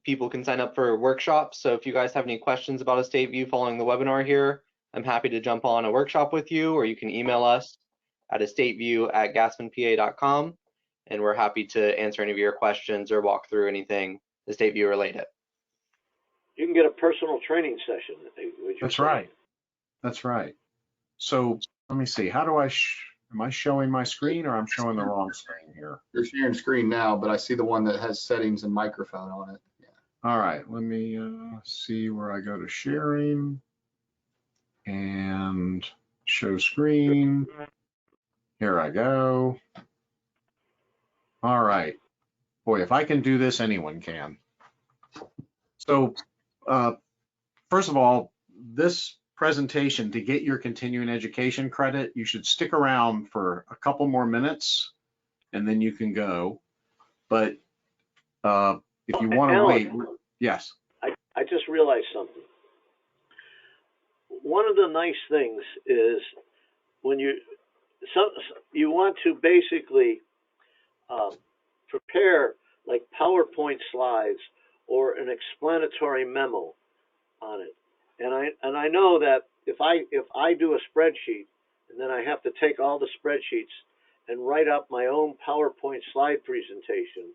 people can sign up for workshops. So if you guys have any questions about Estate View following the webinar here, I'm happy to jump on a workshop with you, or you can email us at estateview@gassmanpa.com, and we're happy to answer any of your questions or walk through anything Estate View related. You can get a personal training session. That's right. That's right. So let me see. How do I? Am I showing my screen, or I'm showing the wrong screen here? You're sharing screen now, but I see the one that has settings and microphone on it. Yeah. All right. Let me see where I go to sharing and show screen. Here I go. All right. Boy, if I can do this, anyone can. So first of all, this presentation, to get your continuing education credit, you should stick around for a couple more minutes and then you can go. But if you want to wait, yes. I just realized something. One of the nice things is when you want to basically prepare like PowerPoint slides or an explanatory memo on it. And I know that if I do a spreadsheet and then I have to take all the spreadsheets and write up my own PowerPoint slide presentation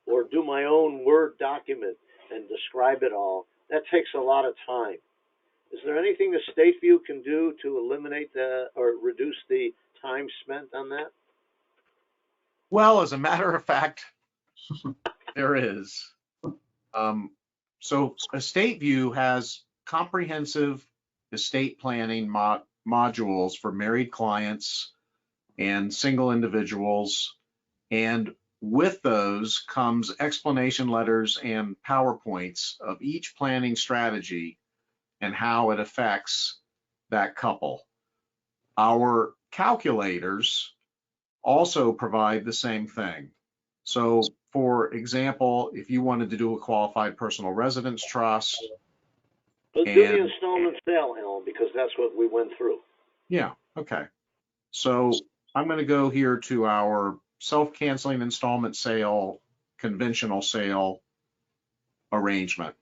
or do my own Word document and describe it all, that takes a lot of time. Is there anything the Estate View can do to eliminate or reduce the time spent on that? Well, as a matter of fact, there is. So Estate View has comprehensive estate planning modules for married clients and single individuals. And with those comes explanation letters and PowerPoints of each planning strategy and how it affects that couple. Our calculators also provide the same thing. So for example, if you wanted to do a qualified personal residence trust. Let's do the installment sale, Alan, because that's what we went through. Yeah, okay. So I'm going to go here to our self-canceling installment sale, conventional sale arrangement.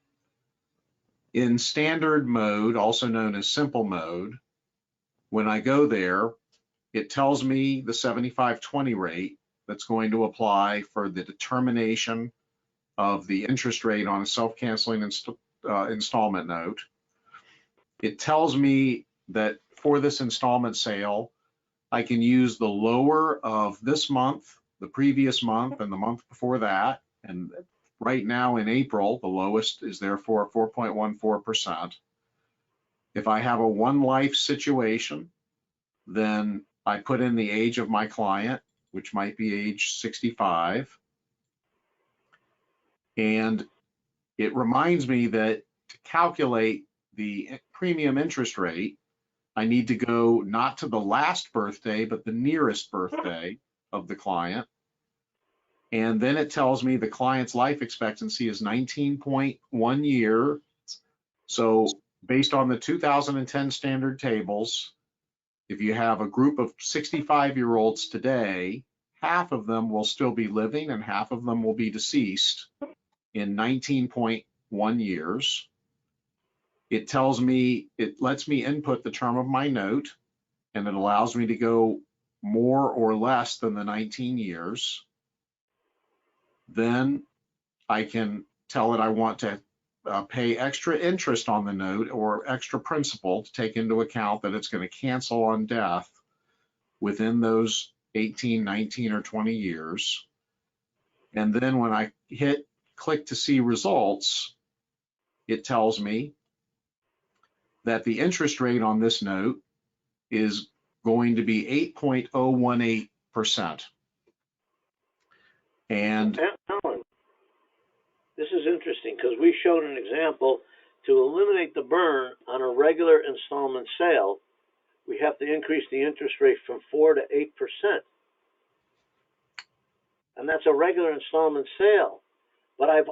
In standard mode, also known as simple mode, when I go there, it tells me the 75/20 rate that's going to apply for the determination of the interest rate on a self-canceling installment note. It tells me that for this installment sale, I can use the lower of this month, the previous month, and the month before that. And right now in April, the lowest is therefore 4.14%. If I have a one life situation, then I put in the age of my client, which might be age 65. And it reminds me that to calculate the premium interest rate, I need to go not to the last birthday, but the nearest birthday of the client. And then it tells me the client's life expectancy is 19.1 years. So based on the 2010 standard tables, if you have a group of 65-year-olds today, half of them will still be living and half of them will be deceased in 19.1 years. It tells me, it lets me input the term of my note, and it allows me to go more or less than the 19 years. Then I can tell it I want to pay extra interest on the note or extra principal to take into account that it's going to cancel on death within those 18, 19, or 20 years. And then when I hit click to see results, it tells me that the interest rate on this note is going to be 8.018%. And Alan, this is interesting because we showed an example to eliminate the burn on a regular installment sale. We have to increase the interest rate from 4 to 8%. And that's a regular installment sale. But if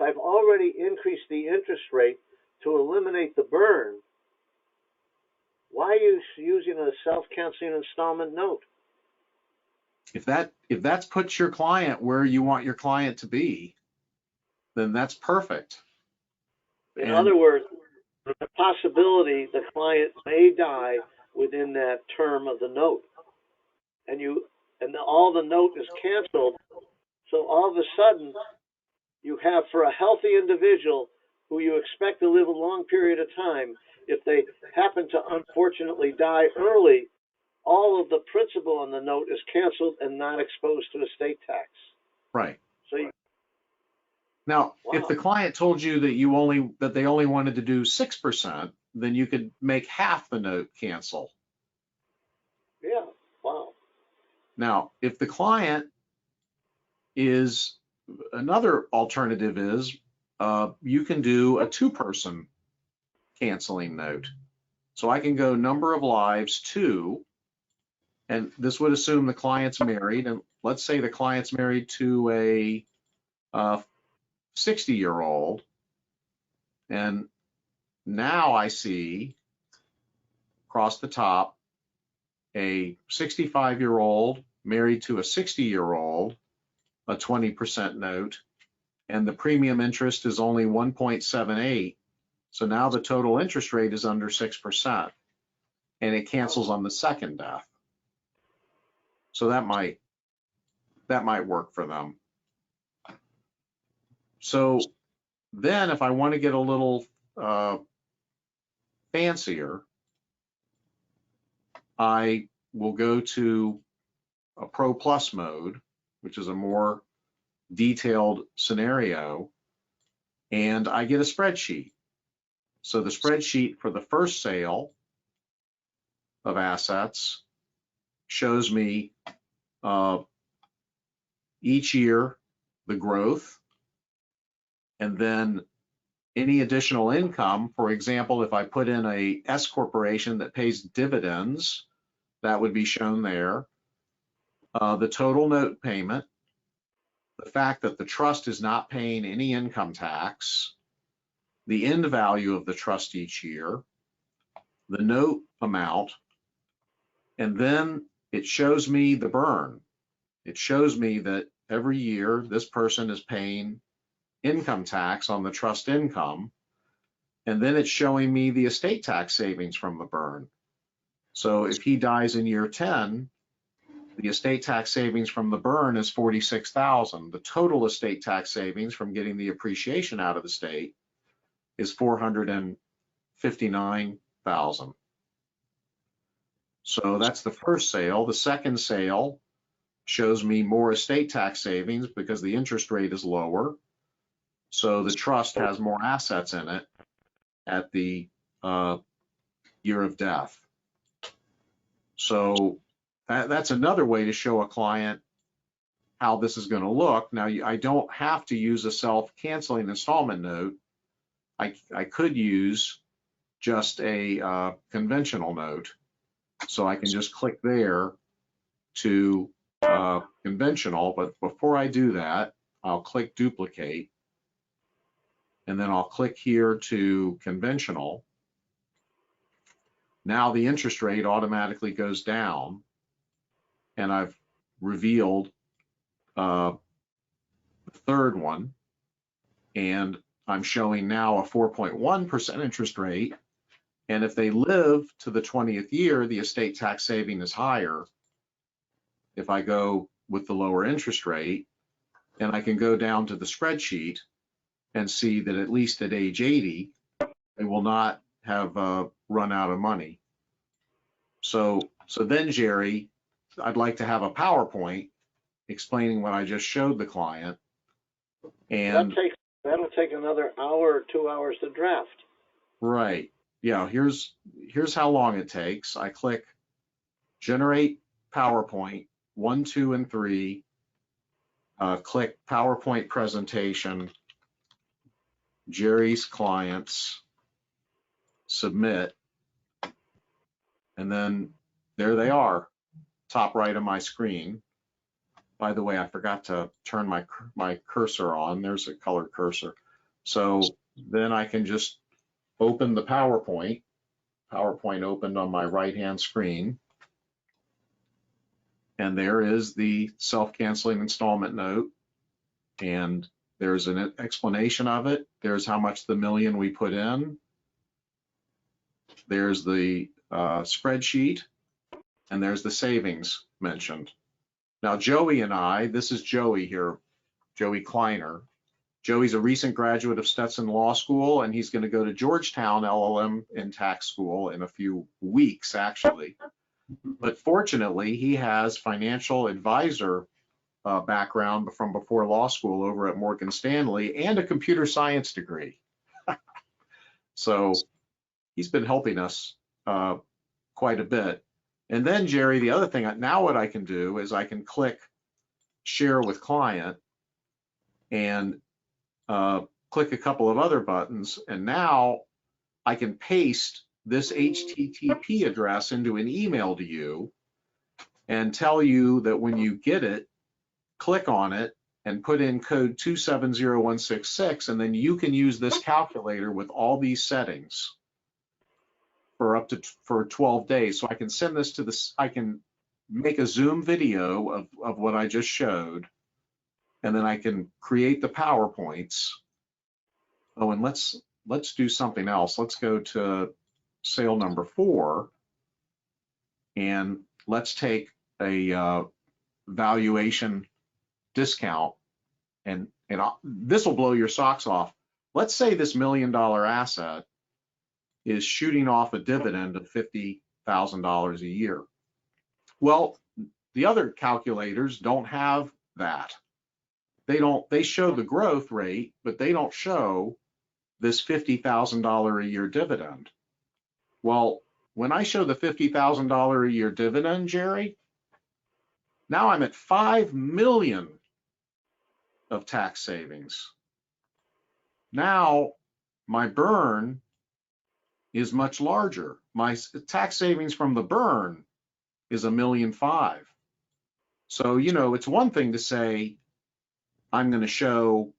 I've already increased the interest rate to eliminate the burn, why are you using a self-canceling installment note? if that's puts your client where you want your client to be, then that's perfect. In other words, the possibility the client may die within that term of the note, and all the note is canceled. So all of a sudden, you have, for a healthy individual who you expect to live a long period of time, if they happen to unfortunately die early, all of the principal on the note is canceled and not exposed to estate tax. Right. So now, wow. If the client told you that they only wanted to do 6%, then you could make half the note cancel. Yeah. Wow. Now, if the client is, another alternative is you can do a 2-person canceling note. So I can go number of lives 2, and this would assume the client's married, and let's say the client's married to a 60-year-old, and now I see across the top a 65-year-old married to a 60-year-old, a 20% note, and the premium interest is only 1.78. So now the total interest rate is under 6%, and it cancels on the second death. So that might work for them. So then if I want to get a little fancier, I will go to a Pro Plus mode, which is a more detailed scenario, and I get a spreadsheet. So the spreadsheet for the first sale of assets shows me each year the growth, and then any additional income. For example, if I put in a S corporation that pays dividends, that would be shown there. The total note payment, the fact that the trust is not paying any income tax, the end value of the trust each year, the note amount, and then it shows me the burn. It shows me that every year this person is paying income tax on the trust income, and then it's showing me the estate tax savings from the burn. So if he dies in year 10, the estate tax savings from the burn is $46,000. The total estate tax savings from getting the appreciation out of the state is $459,000. So that's the first sale. The second sale shows me more estate tax savings because the interest rate is lower. So the trust has more assets in it at the year of death. So that's another way to show a client how this is going to look. Now, I don't have to use a self-canceling installment note. I could use just a conventional note. So I can just click there to conventional, but before I do that, I'll click duplicate, and then I'll click here to conventional. Now the interest rate automatically goes down, and I've revealed the third one, and I'm showing now a 4.1% interest rate. And if they live to the 20th year, the estate tax saving is higher if I go with the lower interest rate. And I can go down to the spreadsheet and see that at least at age 80, they will not have run out of money. So then, Jerry, I'd like to have a PowerPoint explaining what I just showed the client. And that'll take another hour or 2 hours to draft. Right. Yeah, here's how long it takes. I click generate PowerPoint 1, 2, and 3. Click PowerPoint presentation, Jerry's clients, submit, and then there they are, top right of my screen. By the way, I forgot to turn my cursor on. There's a colored cursor. So then I can just open the PowerPoint. PowerPoint opened on my right-hand screen. And there is the self-canceling installment note. And there's an explanation of it. There's how much the million we put in. There's the spreadsheet. And there's the savings mentioned. Now, Joey and I, this is Joey here, Joey Kleiner. Joey's a recent graduate of Stetson Law School, and he's going to go to Georgetown LLM in tax school in a few weeks, actually. But fortunately, he has financial advisor background from before law school over at Morgan Stanley and a computer science degree. So he's been helping us quite a bit. And then, Jerry, the other thing, now what I can do is I can click share with client and click a couple of other buttons, and now I can paste this HTTP address into an email to you and tell you that when you get it, click on it and put in code 270166, and then you can use this calculator with all these settings for 12 days. So I can send this to I can make a Zoom video of what I just showed, and then I can create the PowerPoints. Oh, and let's do something else. Let's go to sale number 4, and let's take a valuation discount, and this will blow your socks off. Let's say this $1 million asset is shooting off a dividend of $50,000 a year. Well, the other calculators don't have that. They show the growth rate, but they don't show this $50,000 a year dividend. Well, when I show the $50,000 a year dividend, Jerry, now I'm at $5 million of tax savings. Now my burn is much larger. My tax savings from the burn is $1.5 million. So, you know, it's one thing to say, I'm going to show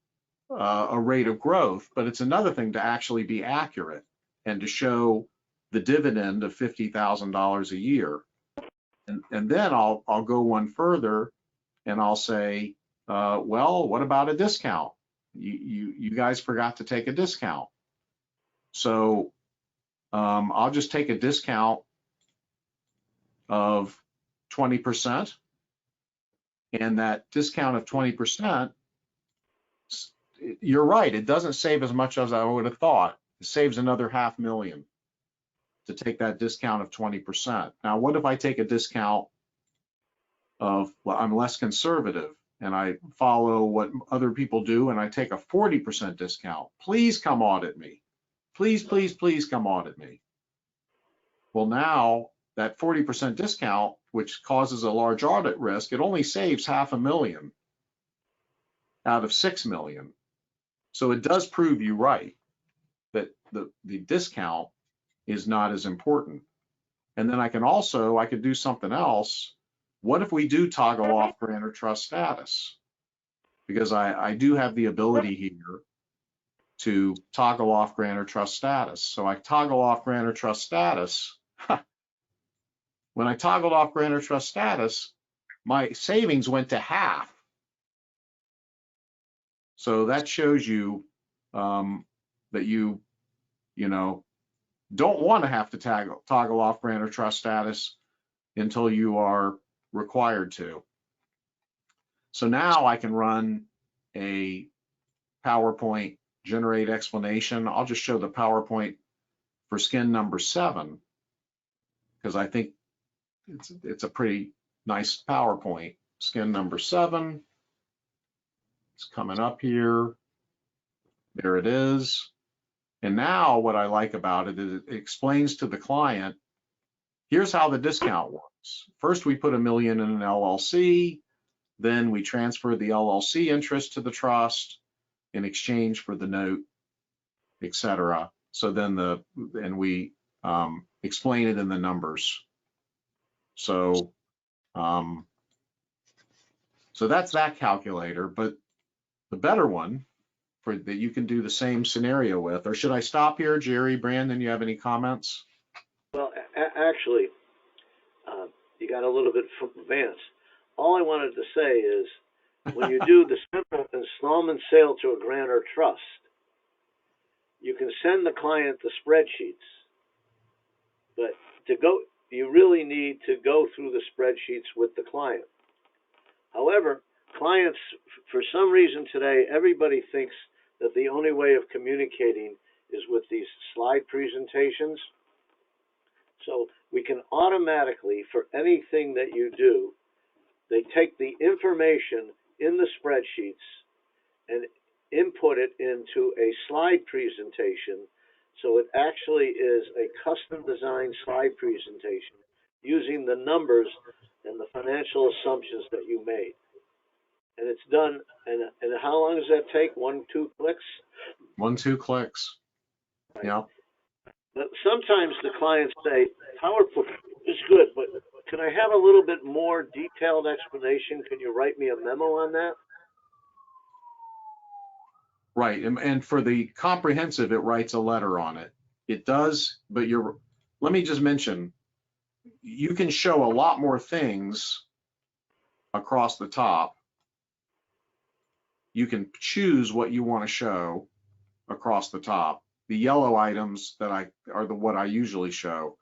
a rate of growth, but it's another thing to actually be accurate and to show the dividend of $50,000 a year. And then I'll go one further and I'll say, well, what about a discount? You guys forgot to take a discount. So I'll just take a discount of 20%. And that discount of 20%, you're right, it doesn't save as much as I would have thought. It saves another $500,000 to take that discount of 20%. Now, what if I take a discount of, well, I'm less conservative and I follow what other people do and I take a 40% discount? Please come audit me. Please, please, please come audit me. Well, now that 40% discount, which causes a large audit risk, it only saves $500,000 out of $6 million. So it does prove you right that the discount is not as important. And then I could do something else. What if we do toggle off grantor trust status? Because I do have the ability here to toggle off grantor trust status. So I toggle off grantor trust status. When I toggled off grantor trust status, my savings went to half. So that shows you that you don't want to have to toggle off grantor trust status until you are required to. So now I can run a PowerPoint generate explanation. I'll just show the PowerPoint for skin number 7 because I think it's a pretty nice PowerPoint. Skin number 7. It's coming up here. There it is. And now what I like about it is it explains to the client, here's how the discount works. First, we put $1 million in an LLC. Then we transfer the LLC interest to the trust in exchange for the note, etc. So then we explain it in the numbers. So so that's that calculator, but the better one that you can do the same scenario with. Or should I stop here, Jerry, Brandon? You have any comments? Well, actually, you got a little bit advanced. All I wanted to say is, when you do the simple installment sale to a grantor trust, you can send the client the spreadsheets, but you really need to go through the spreadsheets with the client. However, clients, for some reason today, everybody thinks that the only way of communicating is with these slide presentations. So we can automatically, for anything that you do, they take the information in the spreadsheets and input it into a slide presentation. So it actually is a custom designed slide presentation using the numbers and the financial assumptions that you made. And it's done, and how long does that take? 1-2 clicks? 1-2 clicks. Yeah. But sometimes the clients say, PowerPoint is good, but can I have a little bit more detailed explanation? Can you write me a memo on that? Right, and for the comprehensive, it writes a letter on it. It does, but let me just mention, you can show a lot more things across the top. You can choose what you want to show across the top. The yellow items that are what I usually show.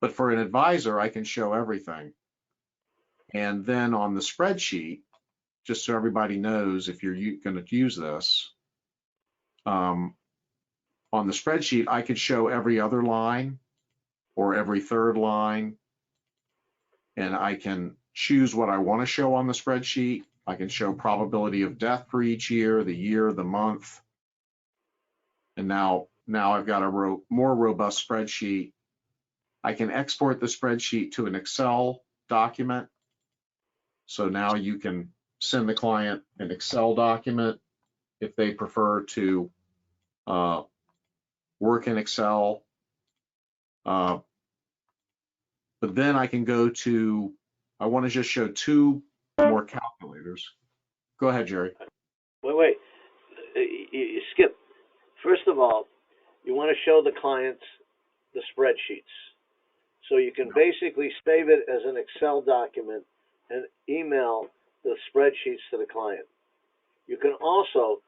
But for an advisor, I can show everything. And then on the spreadsheet, just so everybody knows if you're going to use this, on the spreadsheet, I could show every other line or every third line. And I can choose what I want to show on the spreadsheet. I can show probability of death for each year, the month. And now I've got a more robust spreadsheet. I can export the spreadsheet to an Excel document. So now you can send the client an Excel document if they prefer to work in Excel. But then I can go to, I want to just show 2 more calculators. Go ahead, Jerry. Wait. You skip. First of all, you want to show the clients the spreadsheets. So you can basically save it as an Excel document and email the spreadsheets to the client. You can also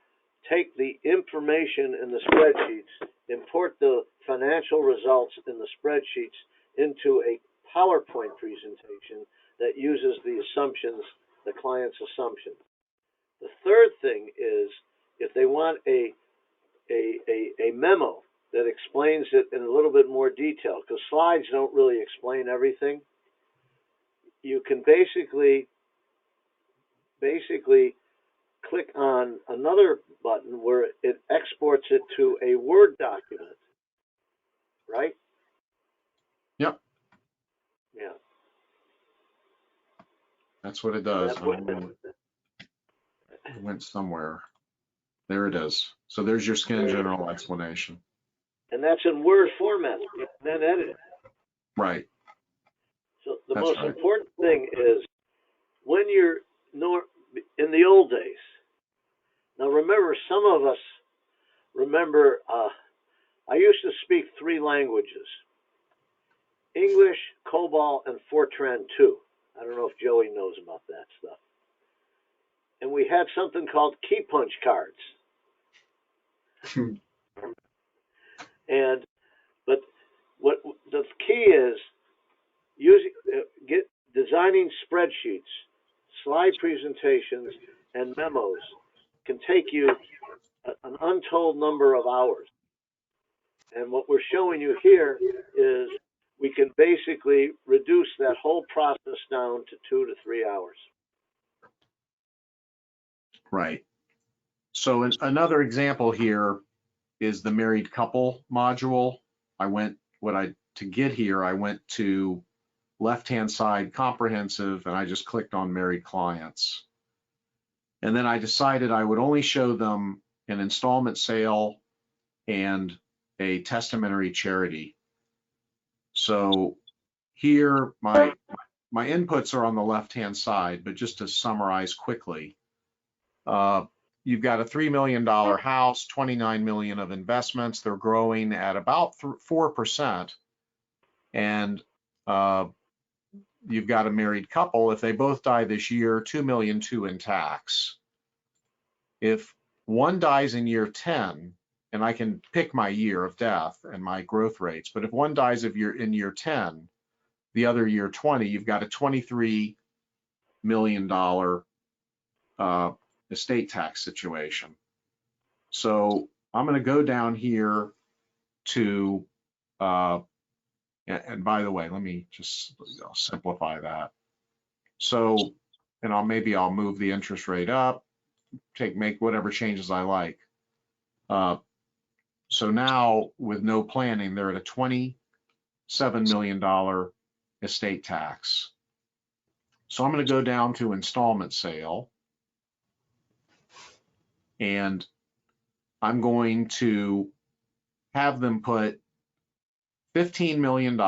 take the information in the spreadsheets, import the financial results in the spreadsheets into a PowerPoint presentation that uses the assumptions, the client's assumptions. The third thing is, if they want a memo that explains it in a little bit more detail, because slides don't really explain everything, you can basically click on another button where it exports it to a Word document, right? Yep. Yeah. That's what it does. It went somewhere. There it is. So there's your skin general explanation. And And that's in Word format, you can then edit it. Right. So the That's most right. important thing is when you're in the old days. Now remember, some of us remember, I used to speak 3 languages: English, COBOL, and Fortran 2. I don't know if Joey knows about that stuff. And we had something called key punch cards. But what the key is, designing spreadsheets, slide presentations, and memos can take you an untold number of hours. And what we're showing you here is we can basically reduce that whole process down to 2 to 3 hours. Right. So another example here is the married couple module. To get here, I went to left-hand side comprehensive, and I just clicked on married clients. And then I decided I would only show them an installment sale and a testamentary charity. So here, my inputs are on the left-hand side, but just to summarize quickly, you've got a $3 million house, 29 million of investments. They're growing at about 4%. And you've got a married couple. If they both die this year, 2.2 million in tax. If one dies in year 10, and I can pick my year of death and my growth rates, but if one dies in year 10, the other year 20, you've got a $23 million estate tax situation. So I'm going to go down here to, and by the way, let me just simplify that. So, and maybe I'll move the interest rate up, make whatever changes I like. So now with no planning, they're at a $27 million estate tax. So I'm going to go down to installment sale, and I'm going to have them put $15 million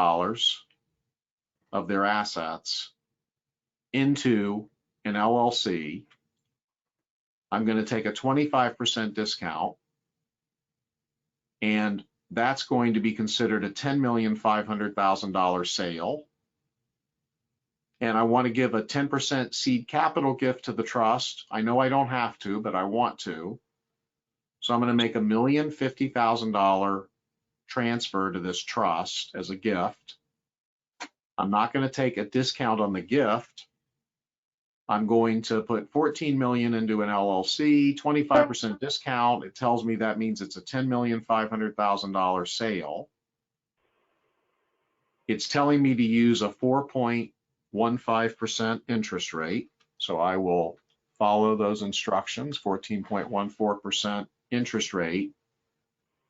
of their assets into an LLC. I'm going to take a 25% discount, and that's going to be considered a $10,500,000 sale. And I want to give a 10% seed capital gift to the trust. I know I don't have to, but I want to. So I'm going to make $1,050,000 transfer to this trust as a gift. I'm not going to take a discount on the gift. I'm going to put 14 million into an LLC, 25% discount. It tells me that means it's a $10,500,000 sale. It's telling me to use a 4.15% interest rate. So I will follow those instructions, 14.14% interest rate.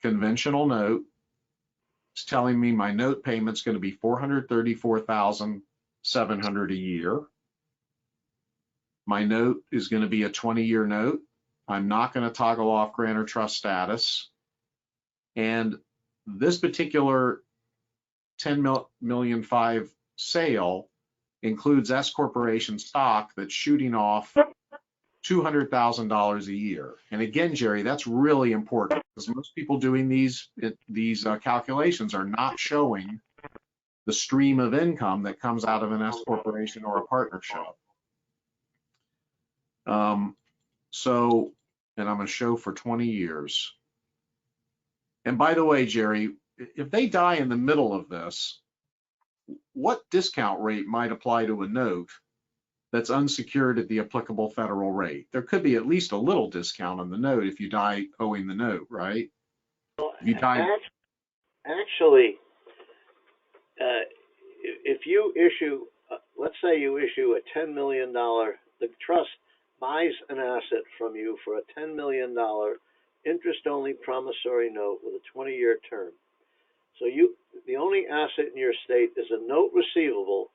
Conventional note. It's telling me my note payment's going to be $434,700 a year. My note is going to be a 20-year note. I'm not going to toggle off grantor trust status. And this particular 10.5 million sale includes S corporation stock that's shooting off $200,000 a year. And again, Jerry, that's really important because most people doing these calculations are not showing the stream of income that comes out of an S corporation or a partnership. So, and I'm going to show for 20 years. And by the way, Jerry, if they die in the middle of this, what discount rate might apply to a note that's unsecured at the applicable federal rate? There could be at least a little discount on the note if you die owing the note, right? If you die... Actually, if you issue, let's say you issue a $10 million, the trust buys an asset from you for a $10 million interest-only promissory note with a 20-year term. So the only asset in your estate is a note receivable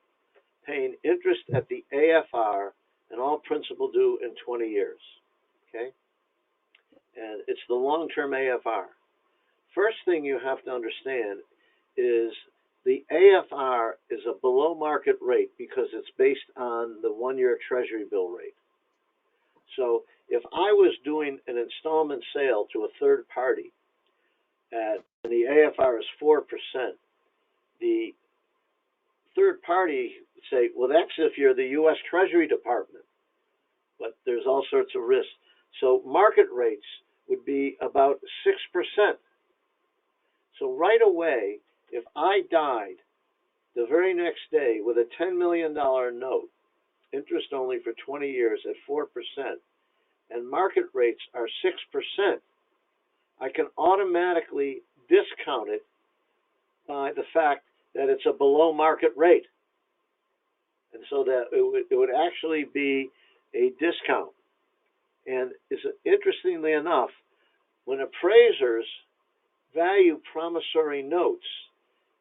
paying interest at the AFR and all principal due in 20 years, okay? And it's the long-term AFR. first thing you have to understand is the AFR is a below market rate because it's based on the 1-year Treasury bill rate. So if I was doing an installment sale to a third party and the AFR is 4%, the third party would say, well, that's if you're the U.S. Treasury Department, but there's all sorts of risks. So market rates would be about 6%. So right away, if I died the very next day with a $10 million note, interest only for 20 years at 4%, and market rates are 6%, I can automatically discount it by the fact that it's a below market rate. And so that it would actually be a discount. And interestingly enough, when appraisers value promissory notes,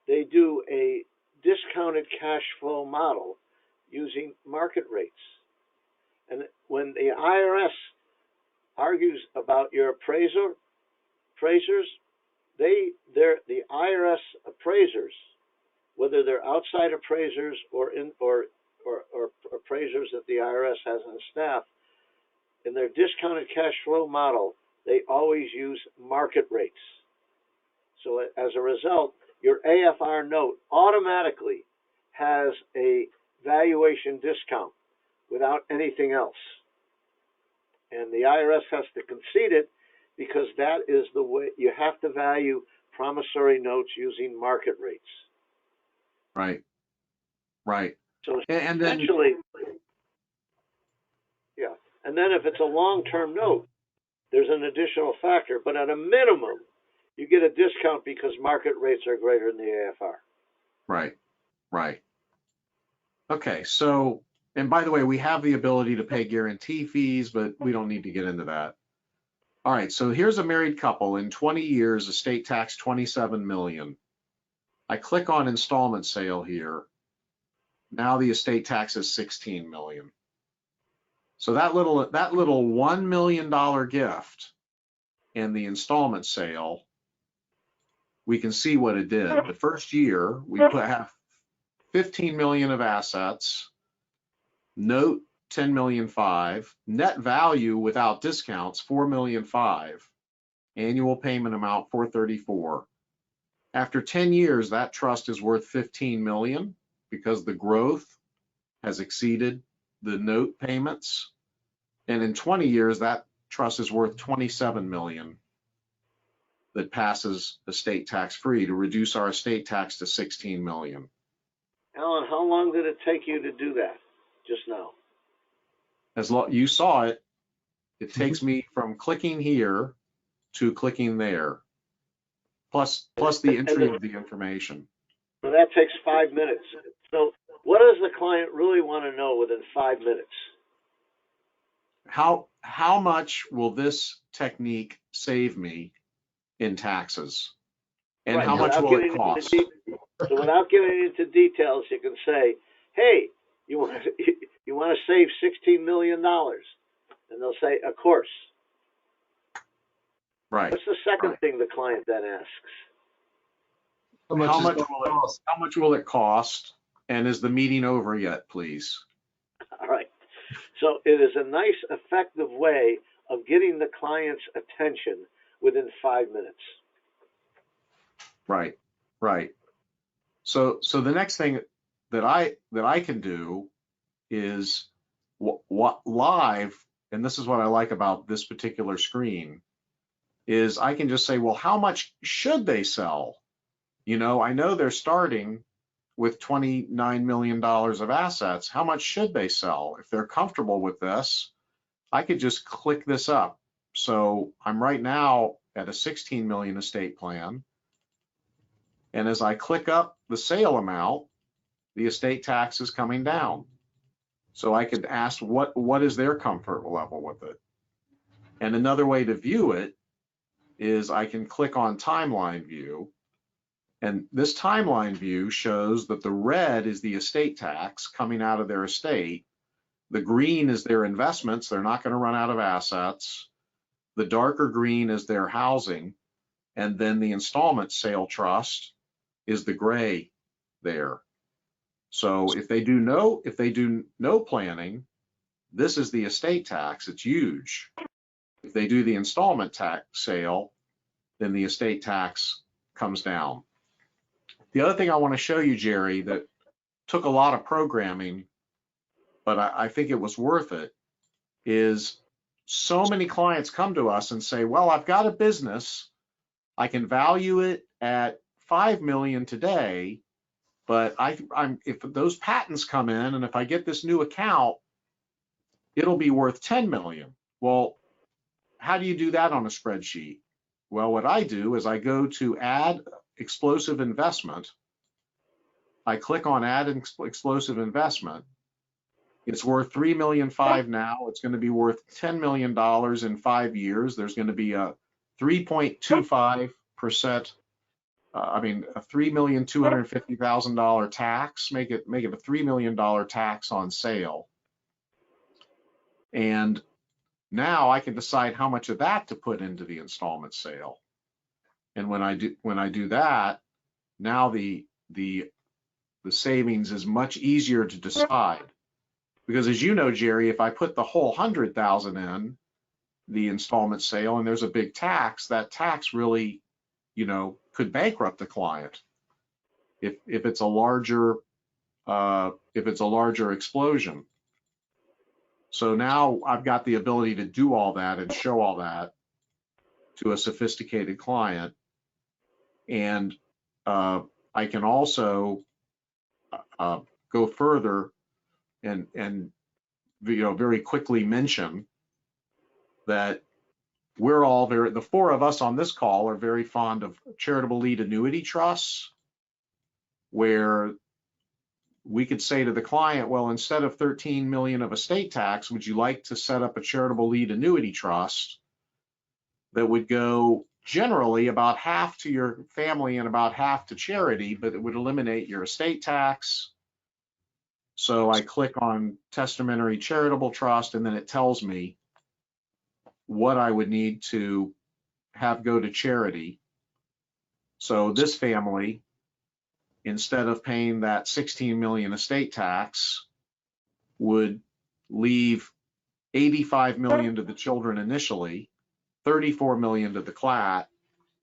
they do a discounted cash flow model using market rates. And when the IRS argues about your appraisers, the IRS appraisers, whether they're outside appraisers or appraisers that the IRS has on staff, in their discounted cash flow model, they always use market rates. So as a result, your AFR note automatically has a valuation discount without anything else. And the IRS has to concede it because that is the way you have to value promissory notes using market rates. Right. Right. So And then, essentially, yeah. And then if it's a long-term note, there's an additional factor, but at a minimum, you get a discount because market rates are greater than the AFR. right, right. Okay, so, and by the way, we have the ability to pay guarantee fees, but we don't need to get into that. All right, so here's a married couple. In 20 years, estate tax $27 million. I click on installment sale here. Now the estate tax is $16 million. So that little $1 million gift and the installment sale, we can see what it did. The first year, we have 15 million of assets, note 10.5 million, net value without discounts 4.5 million, annual payment amount 434. After 10 years, that trust is worth 15 million because the growth has exceeded the note payments. And in 20 years, that trust is worth 27 million that passes estate tax free to reduce our estate tax to 16 million. Alan, how long did it take you to do that just now? You saw it, it takes me from clicking here to clicking there, plus the entry of the information. So that takes 5 minutes. So what does the client really want to know within 5 minutes? How much will this technique save me in taxes? And Right, how much will it cost? So without getting into details, you can say, hey, you want to save $16 million? And they'll say, of course. Right. What's the second thing the client then asks? How much will it cost? And is the meeting over yet, please? All right. So it is a nice, effective way of getting the client's attention within 5 minutes. Right, right. So the next thing that I can do is what live, and this is what I like about this particular screen, is I can just say, well, how much should they sell? You know, I know they're starting with $29 million of assets. How much should they sell? If they're comfortable with this, I could just click this up. So I'm right now at a 16 million estate plan. And as I click up the sale amount, the estate tax is coming down. So I could ask what is their comfort level with it? And another way to view it is I can click on timeline view. And this timeline view shows that the red is the estate tax coming out of their estate. The green is their investments. They're not going to run out of assets. The darker green is their housing. And then the installment sale trust is the gray there. So if they do no planning, this is the estate tax. It's huge. If they do the installment tax sale, then the estate tax comes down. The other thing I want to show you, Jerry, that took a lot of programming, but I think it was worth it, is so many clients come to us and say, well, I've got a business. I can value it at 5 million today, but if those patents come in and if I get this new account, it'll be worth 10 million. Well, how do you do that on a spreadsheet? Well, what I do is I go to add explosive investment. I click on add explosive investment. It's worth 3.5 million now. It's going to be worth $10 million in 5 years. There's going to be a 3.25%, a $3,250,000 tax. Make it a $3 million tax on sale. And now I can decide how much of that to put into the installment sale. And when I do that, now the savings is much easier to decide. Because as you know, Jerry, if I put the whole 100,000 in the installment sale and there's a big tax, that tax really, could bankrupt the client if it's a larger explosion. So now I've got the ability to do all that and show all that to a sophisticated client. And I can also go further and very quickly mention that the four of us on this call are very fond of charitable lead annuity trusts, where we could say to the client, well, instead of 13 million of estate tax, would you like to set up a charitable lead annuity trust that would go generally about half to your family and about half to charity, but it would eliminate your estate tax? So I click on testamentary charitable trust, and then it tells me what I would need to have go to charity. So this family, instead of paying that 16 million estate tax, would leave 85 million to the children initially, 34 million to the CLAT,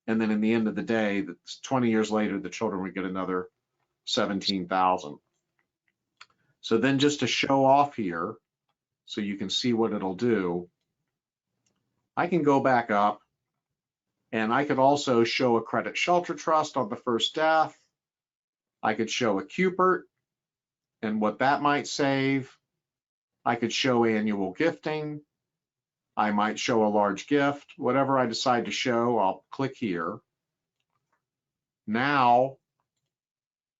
and then in the end of the day, 20 years later, the children would get another 17,000. So then just to show off here, so you can see what it'll do, I can go back up and I could also show a credit shelter trust on the first death. I could show a Cupert and what that might save. I could show annual gifting. I might show a large gift. Whatever I decide to show, I'll click here. Now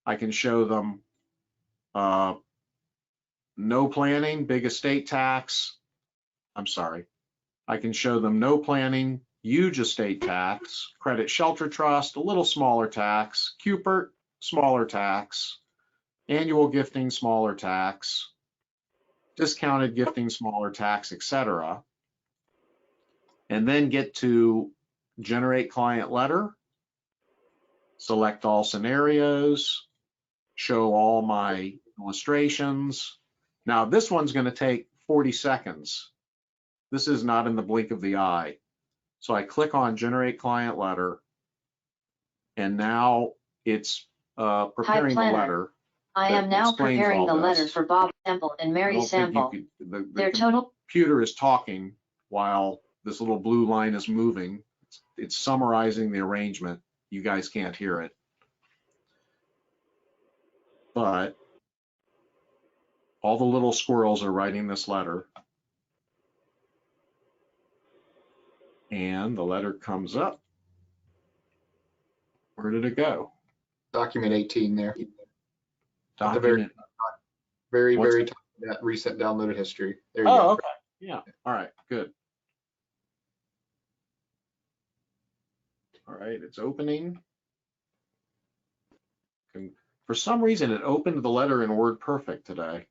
I can show them no planning, big estate tax. I'm sorry. I can show them no planning, huge estate tax, credit shelter trust, a little smaller tax, Cupert, smaller tax, annual gifting, smaller tax, discounted gifting, smaller tax, etc. And then get to generate client letter, select all scenarios, show all my illustrations. Now this one's going to take 40 seconds. This is not in the blink of the eye. So I click on generate client letter, and now it's preparing the letter. I am now preparing the letter for Bob Sample and Mary Sample. The computer is talking while this little blue line is moving. It's summarizing the arrangement. You guys can't hear it. But all the little squirrels are writing this letter. And the letter comes up. Where did it go? Document 18 there. At the Document. very What's top of that recent downloaded history. There you go. Oh, okay. Yeah. All right. Good. All right. It's opening. For some reason, it opened the letter in WordPerfect today.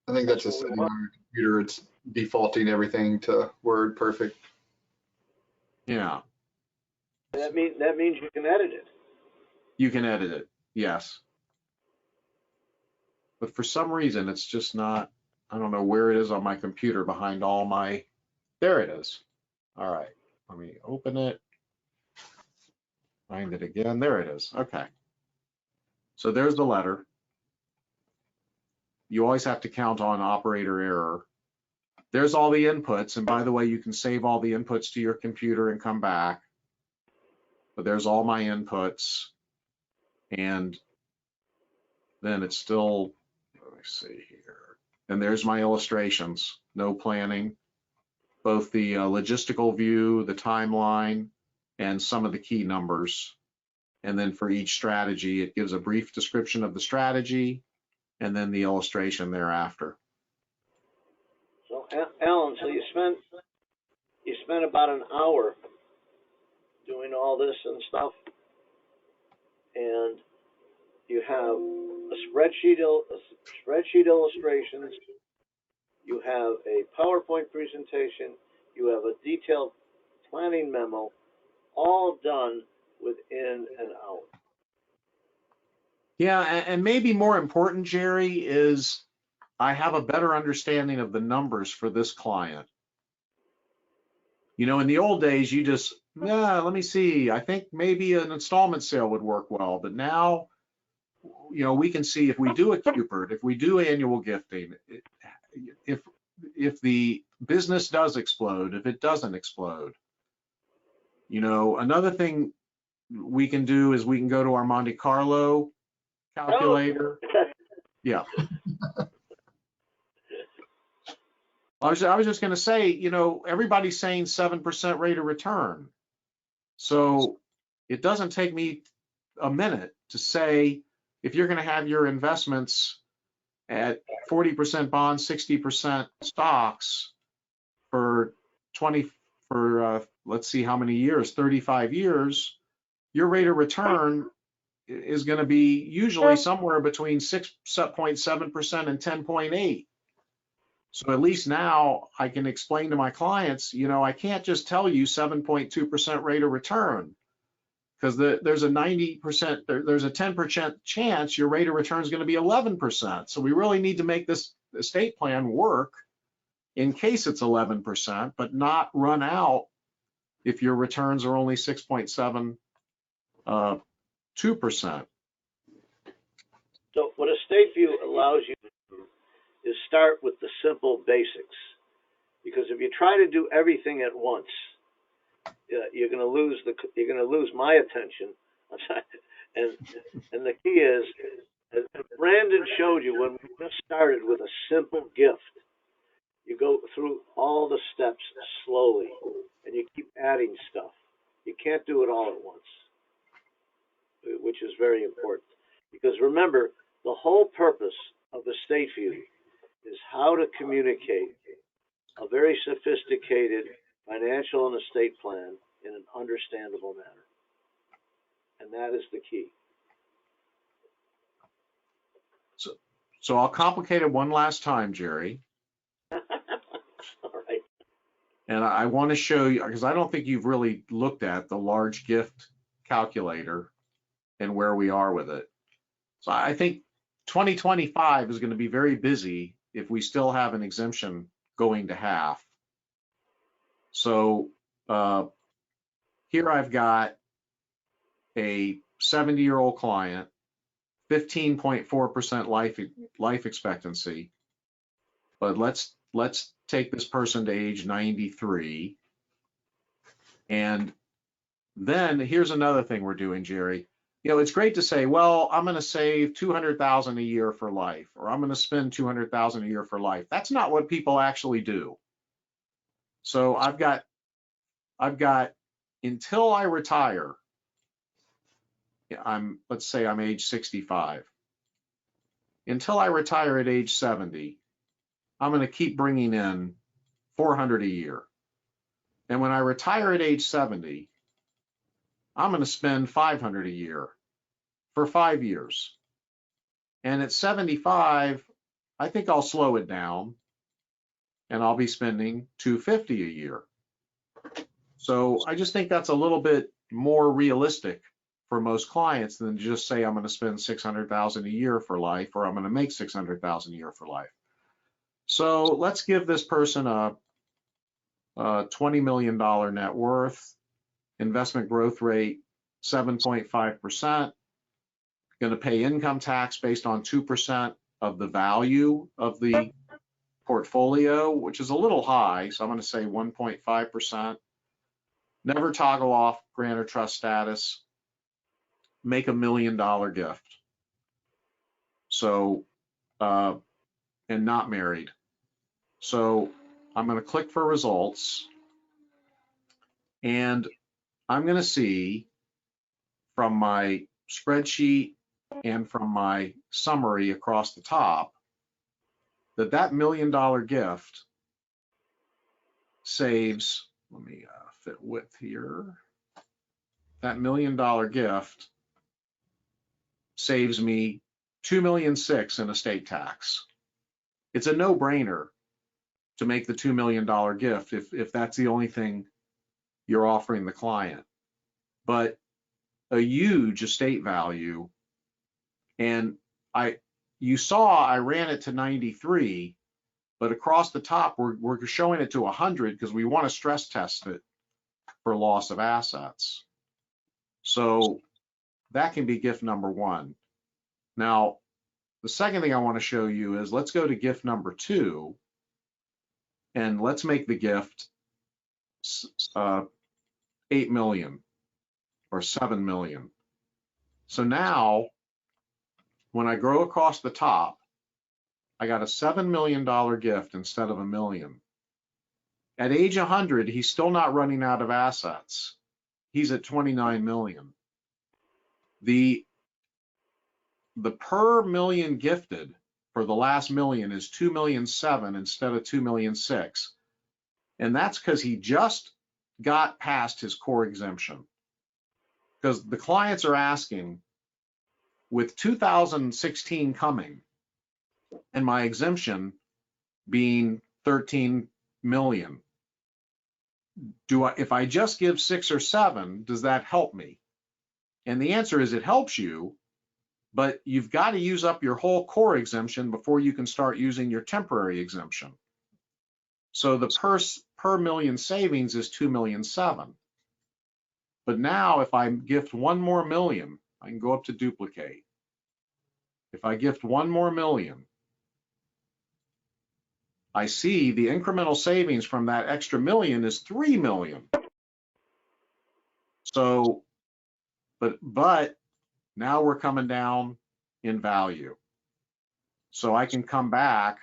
I think that's a setting on your computer. It's defaulting everything to WordPerfect. Yeah. That means you can edit it. You can edit it, yes. But for some reason, it's just not, I don't know where it is on my computer behind all my, there it is. All right, let me open it. Find it again, there it is, okay. So there's the letter. You always have to count on operator error. There's all the inputs, and by the way, you can save all the inputs to your computer and come back. But there's all my inputs, and then it's still, let me see here. And there's my illustrations, no planning, both the logistical view, the timeline, and some of the key numbers. And then for each strategy, it gives a brief description of the strategy and then the illustration thereafter. So, Alan, so you spent about an hour doing all this and stuff, and you have a spreadsheet illustrations, you have a PowerPoint presentation, you have a detailed planning memo, all done within an hour. Yeah, and maybe more important, Jerry, is I have a better understanding of the numbers for this client. You know, in the old days, you just, yeah, let me see, I think maybe an installment sale would work well, but now, you know, we can see if we do a Cupid, if we do annual gifting, if the business does explode, if it doesn't explode. You know, another thing we can do is we can go to our Monte Carlo calculator. Yeah. I was just going to say, you know, everybody's saying 7% rate of return. So it doesn't take me a minute to say, if you're going to have your investments at 40% bonds, 60% stocks for let's see how many years, 35 years, your rate of return is going to be usually somewhere between 6.7% and 10.8. So at least now I can explain to my clients, you know, I can't just tell you 7.2% rate of return, because there's a 90%, there's a 10% chance your rate of return is going to be 11%. So we really need to make this estate plan work in case it's 11%, but not run out if your returns are only 6.72%. So what Estate View allows you to do is start with the simple basics, because if you try to do everything at once, you're going to lose my attention. And the key is, as Brandon showed you when we just started with a simple gift, you go through all the steps slowly, and you keep adding stuff. You can't do it all at once, which is very important. Because remember, the whole purpose of Estate View is how to communicate a very sophisticated financial and estate plan in an understandable manner. And that is the key. So I'll complicate it one last time, Jerry. All right. And I want to show you, because I don't think you've really looked at the large gift calculator and where we are with it. So I think 2025 is going to be very busy if we still have an exemption going to half. So here I've got a 70-year-old client, 15.4% life expectancy. But let's take this person to age 93. And then here's another thing we're doing, Jerry. You know, it's great to say, well, I'm going to save $200,000 a year for life, or I'm going to spend $200,000 a year for life. That's not what people actually do. So I've got until I retire, let's say I'm age 65. Until I retire at age 70, I'm going to keep bringing in $400 a year. And when I retire at age 70, I'm going to spend $500 a year for 5 years. And at 75, I think I'll slow it down and I'll be spending $250 a year. So I just think that's a little bit more realistic for most clients than just say I'm going to spend $600,000 a year for life, or I'm going to make $600,000 a year for life. So let's give this person a $20 million net worth, investment growth rate 7.5%, going to pay income tax based on 2% of the value of the portfolio, which is a little high, so I'm going to say 1.5%. Never toggle off grant or trust status, make $1 million gift. So, and not married. So I'm going to click for results, and I'm going to see from my spreadsheet and from my summary across the top that $1 million gift saves, let me fit width here. That $1 million gift saves me $2.6 million in estate tax. It's a no-brainer to make the $2 million gift if that's the only thing you're offering the client. But a huge estate value, and you saw I ran it to 93, but across the top we're showing it to 100 because we want to stress test it for loss of assets. So that can be gift number one. Now, the second thing I want to show you is, let's go to gift number 2, and let's make the gift 8 million or 7 million. So now, when I go across the top, I got a $7 million gift instead of $1 million. At age 100, he's still not running out of assets. He's at 29 million. The per million gifted for the last million is 2.7 million instead of 2.6 million. And that's because he just got past his core exemption. Because the clients are asking, with 2016 coming and my exemption being 13 million, if I just give 6 or 7, does that help me? And the answer is it helps you, but you've got to use up your whole core exemption before you can start using your temporary exemption. So the per million savings is 2.7 million. But now if I gift 1 more million, I can go up to duplicate. If I gift 1 more million, I see the incremental savings from that extra million is 3 million. So, but now we're coming down in value. So I can come back,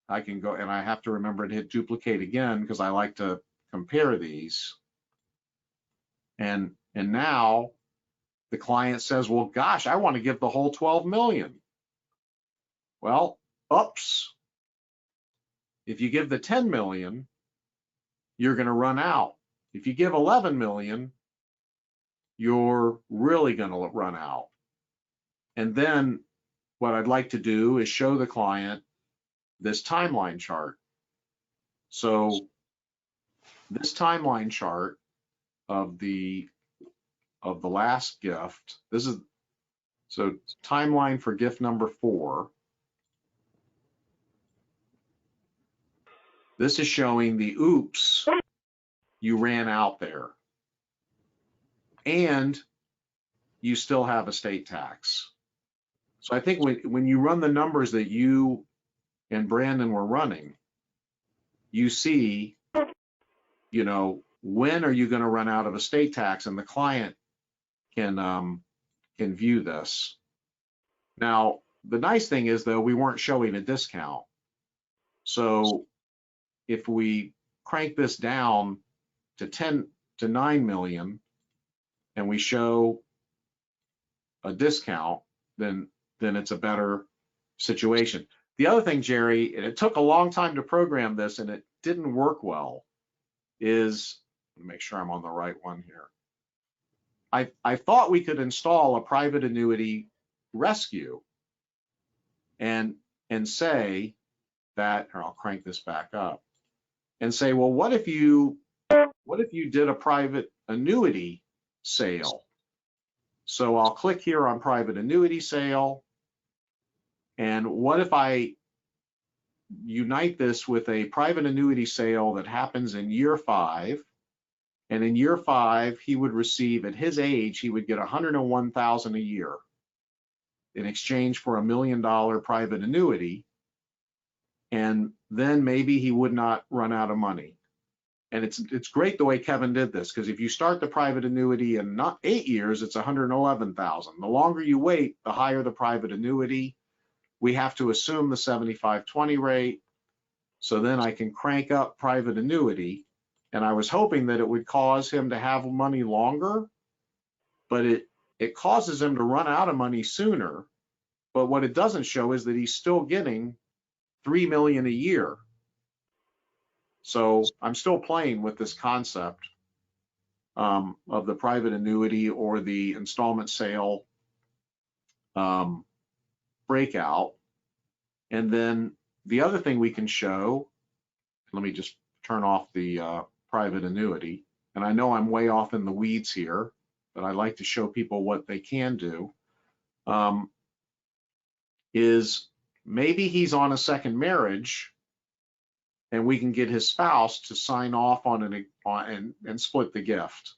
I can go, and I have to remember to hit duplicate again because I like to compare these. And now the client says, well, gosh, I want to give the whole 12 million. Well, oops. If you give the 10 million, you're going to run out. If you give 11 million, you're really going to run out. And then what I'd like to do is show the client this timeline chart. So this timeline chart of the last gift, this is, so timeline for gift number 4. This is showing the oops you ran out there. And you still have estate tax. So I think when you run the numbers that you and Brandon were running, you see, you know, when are you going to run out of estate tax, and the client can view this. Now, the nice thing is, though, we weren't showing a discount. So if we crank this down to 9 million and we show a discount, then it's a better situation. The other thing, Jerry, and it took a long time to program this and it didn't work well, is, let me make sure I'm on the right one here. I thought we could install a private annuity rescue and say that, or I'll crank this back up, and say, well, what if you did a private annuity sale. So I'll click here on private annuity sale. And what if I unite this with a private annuity sale that happens in year 5? And in year 5, he would receive, at his age, he would get $101,000 a year in exchange for $1 million private annuity. And then maybe he would not run out of money. And it's great the way Kevin did this, because if you start the private annuity in not 8 years, it's $111,000. The longer you wait, the higher the private annuity. We have to assume the 75/20 rate. So then I can crank up private annuity. And I was hoping that it would cause him to have money longer, but it causes him to run out of money sooner. But what it doesn't show is that he's still getting $3 million a year. So I'm still playing with this concept of the private annuity or the installment sale breakout. And then the other thing we can show, let me just turn off the private annuity. And I know I'm way off in the weeds here, but I like to show people what they can do. Is maybe he's on a second marriage and we can get his spouse to sign off on and split the gift.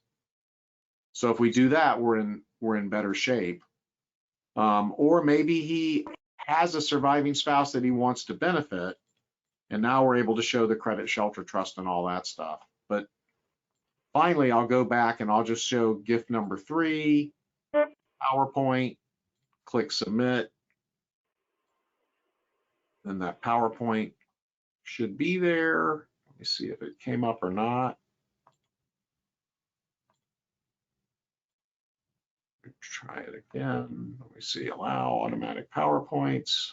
So if we do that, we're in better shape. Or maybe he has a surviving spouse that he wants to benefit, and now we're able to show the credit shelter trust and all that stuff. But finally, I'll go back and I'll just show gift number 3, PowerPoint, click submit. Then that PowerPoint should be there. Let me see if it came up or not. Try it again. Let me see, allow automatic PowerPoints.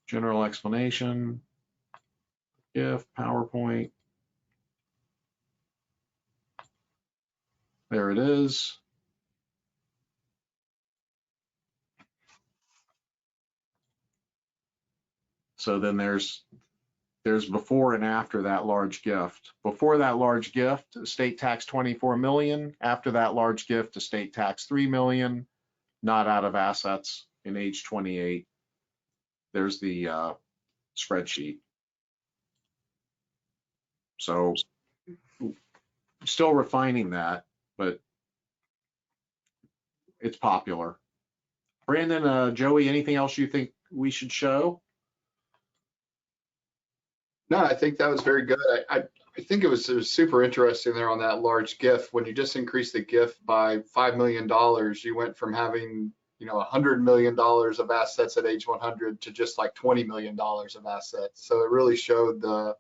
General explanation, gift, PowerPoint. There it is. So then there's before and after that large gift. Before that large gift, estate tax 24 million. After that large gift, estate tax 3 million, not out of assets in age 28. There's the spreadsheet. So still refining that, but it's popular. Brandon, Joey, anything else you think we should show? No, I think that was very good. I think it was super interesting there on that large gift. When you just increased the gift by $5 million, you went from having, $100 million of assets at age 100 to just like $20 million of assets. So it really showed the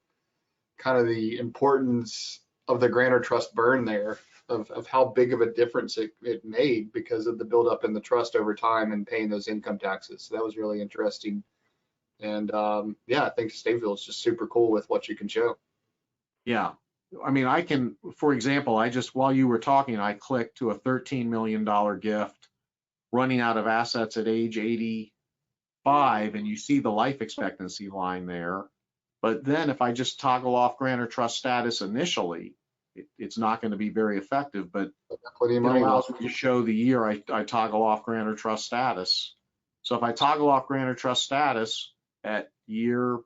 kind of the importance of the grantor trust burn there, of how big of a difference it made because of the buildup in the trust over time and paying those income taxes. So that was really interesting. And yeah, I think Stateville is just super cool with what you can show. Yeah, I mean, I can, for example, while you were talking, I clicked to a $13 million gift running out of assets at age 85, and you see the life expectancy line there. But then if I just toggle off grantor trust status initially, it's not going to be very effective, but it allows me to show the year I toggle off grantor trust status. So if I toggle off grantor trust status at year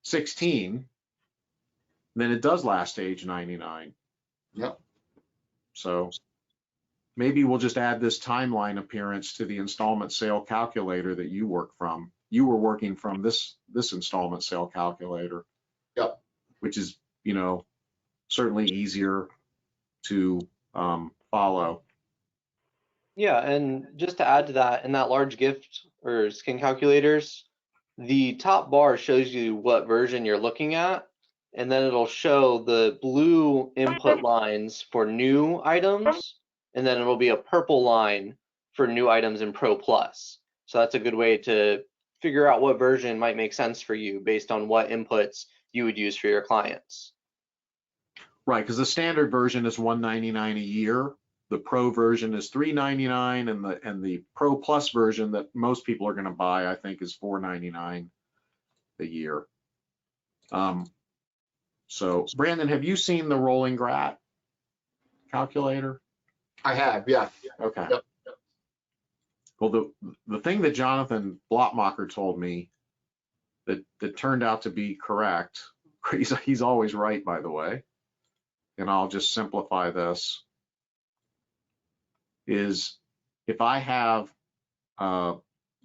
16, then it does last age 99. Yep. So maybe we'll just add this timeline appearance to the installment sale calculator that you work from. You were working from this installment sale calculator. Yep. Which is, certainly easier to follow. Yeah, and just to add to that, in that large gift or skin calculators, the top bar shows you what version you're looking at, and then it'll show the blue input lines for new items, and then it'll be a purple line for new items in Pro Plus. So that's a good way to figure out what version might make sense for you based on what inputs you would use for your clients. Right, because the standard version is $199 a year. The Pro version is $399, and the Pro Plus version that most people are going to buy, I think, is $499 a year. So, Brandon, have you seen the rolling grat? calculator? I have, yeah. Okay. Yep. Well, the thing that Jonathan Blotmacher told me that turned out to be correct, he's always right, by the way, and I'll just simplify this, is if I have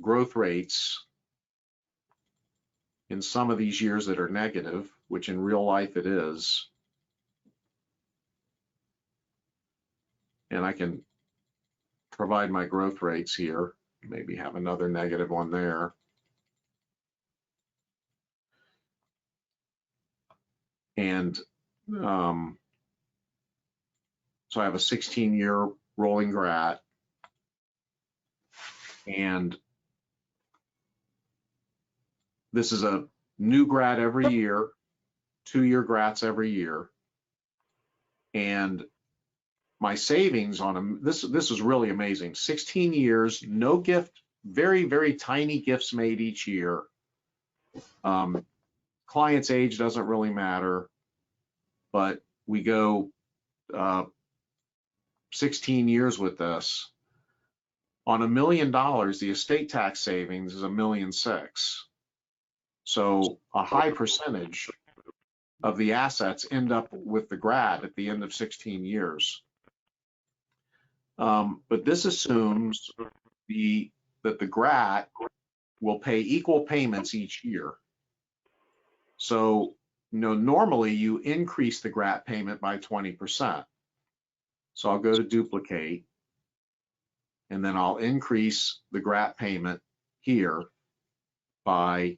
growth rates in some of these years that are negative, which in real life it is, and I can provide my growth rates here, maybe have another negative one there. And so I have a 16-year rolling grat, and this is a new grat every year, 2-year grats every year. And my savings on them, this is really amazing. 16 years, no gift, very, very tiny gifts made each year. Client's age doesn't really matter, but we go 16 years with this. On $1 million, the estate tax savings is $1.6 million. So a high percentage of the assets end up with the grat at the end of 16 years. But this assumes that the grat will pay equal payments each year. So, normally you increase the grat payment by 20%. So I'll go to duplicate, and then I'll increase the grat payment here by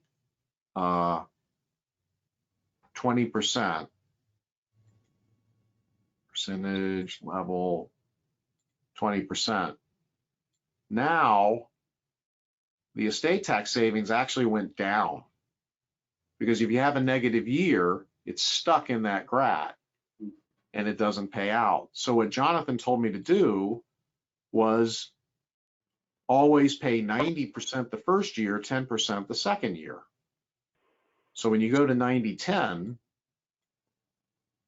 20%. Percentage level 20%. Now, the estate tax savings actually went down, because if you have a negative year, it's stuck in that grat and it doesn't pay out. So what Jonathan told me to do was always pay 90% the first year, 10% the second year. So when you go to 90-10,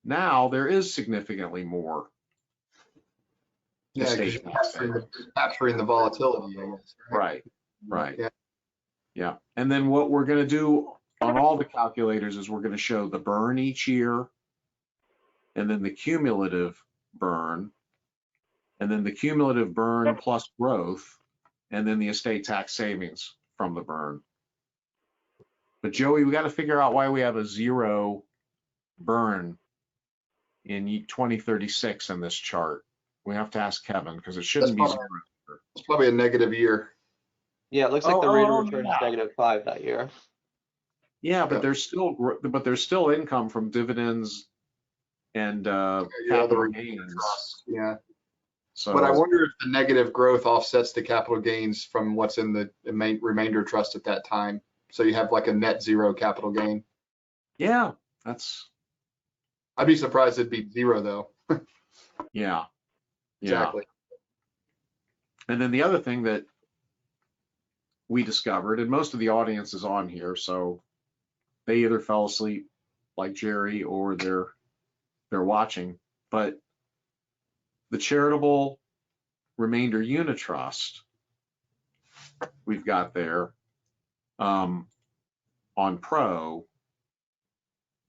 now there is significantly more. Yeah, estate tax savings. capturing the volatility, I guess. Right. Yeah. Yeah. And then what we're going to do on all the calculators is we're going to show the burn each year, and then the cumulative burn, and then the cumulative burn plus growth, and then the estate tax savings from the burn. But Joey, we got to figure out why we have a 0 burn in 2036 in this chart. We have to ask Kevin, because it shouldn't be 0. It's probably a negative year. Yeah, it looks like the rate of return is -5 that year. Yeah, but there's still income from dividends and capital gains. Yeah. So, But I wonder if the negative growth offsets the capital gains from what's in the remainder trust at that time. So you have like a net 0 capital gain. yeah, I'd be surprised it'd be 0 though. yeah. Exactly. And then the other thing that we discovered, and most of the audience is on here, so they either fell asleep like Jerry or they're watching, but the charitable remainder unit trust we've got there on Pro,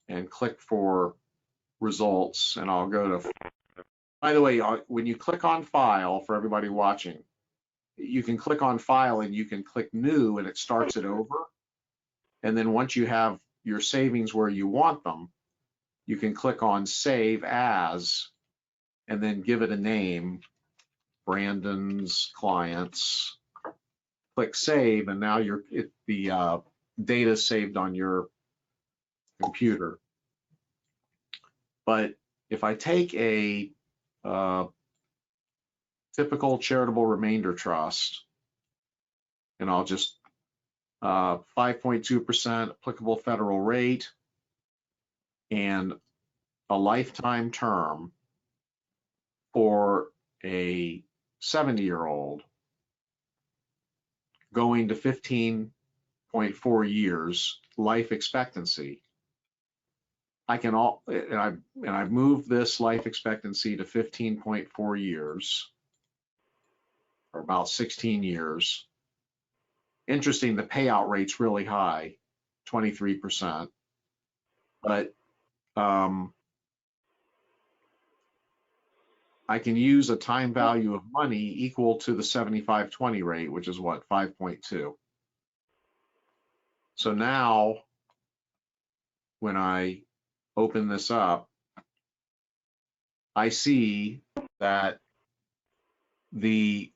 and click for results, and I'll go to, by the way, when you click on file, for everybody watching, you can click on file and you can click new and it starts it over. And then once you have your savings where you want them, you can click on save as, and then give it a name, Brandon's clients, click save, and now the data is saved on your computer. But if I take a typical charitable remainder trust, and I'll just 5.2% applicable federal rate and a lifetime term for a 70-year-old going to 15.4 years life expectancy, I can all, and I've moved this life expectancy to 15.4 years, or about 16 years. Interesting, the payout rate's really high, 23%. But I can use a time value of money equal to the 75/20 rate, which is what, 5.2. So now, when I open this up, I see that the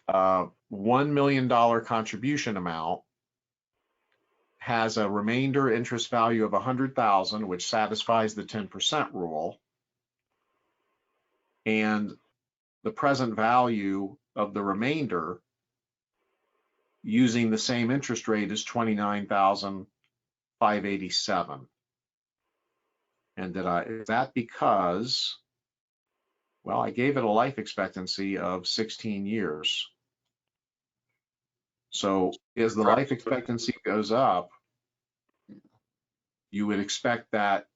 $1 million contribution amount has a remainder interest value of 100,000, which satisfies the 10% rule. And the present value of the remainder using the same interest rate is 29,587. And is that because, well, I gave it a life expectancy of 16 years. So as the life expectancy goes up, you would expect that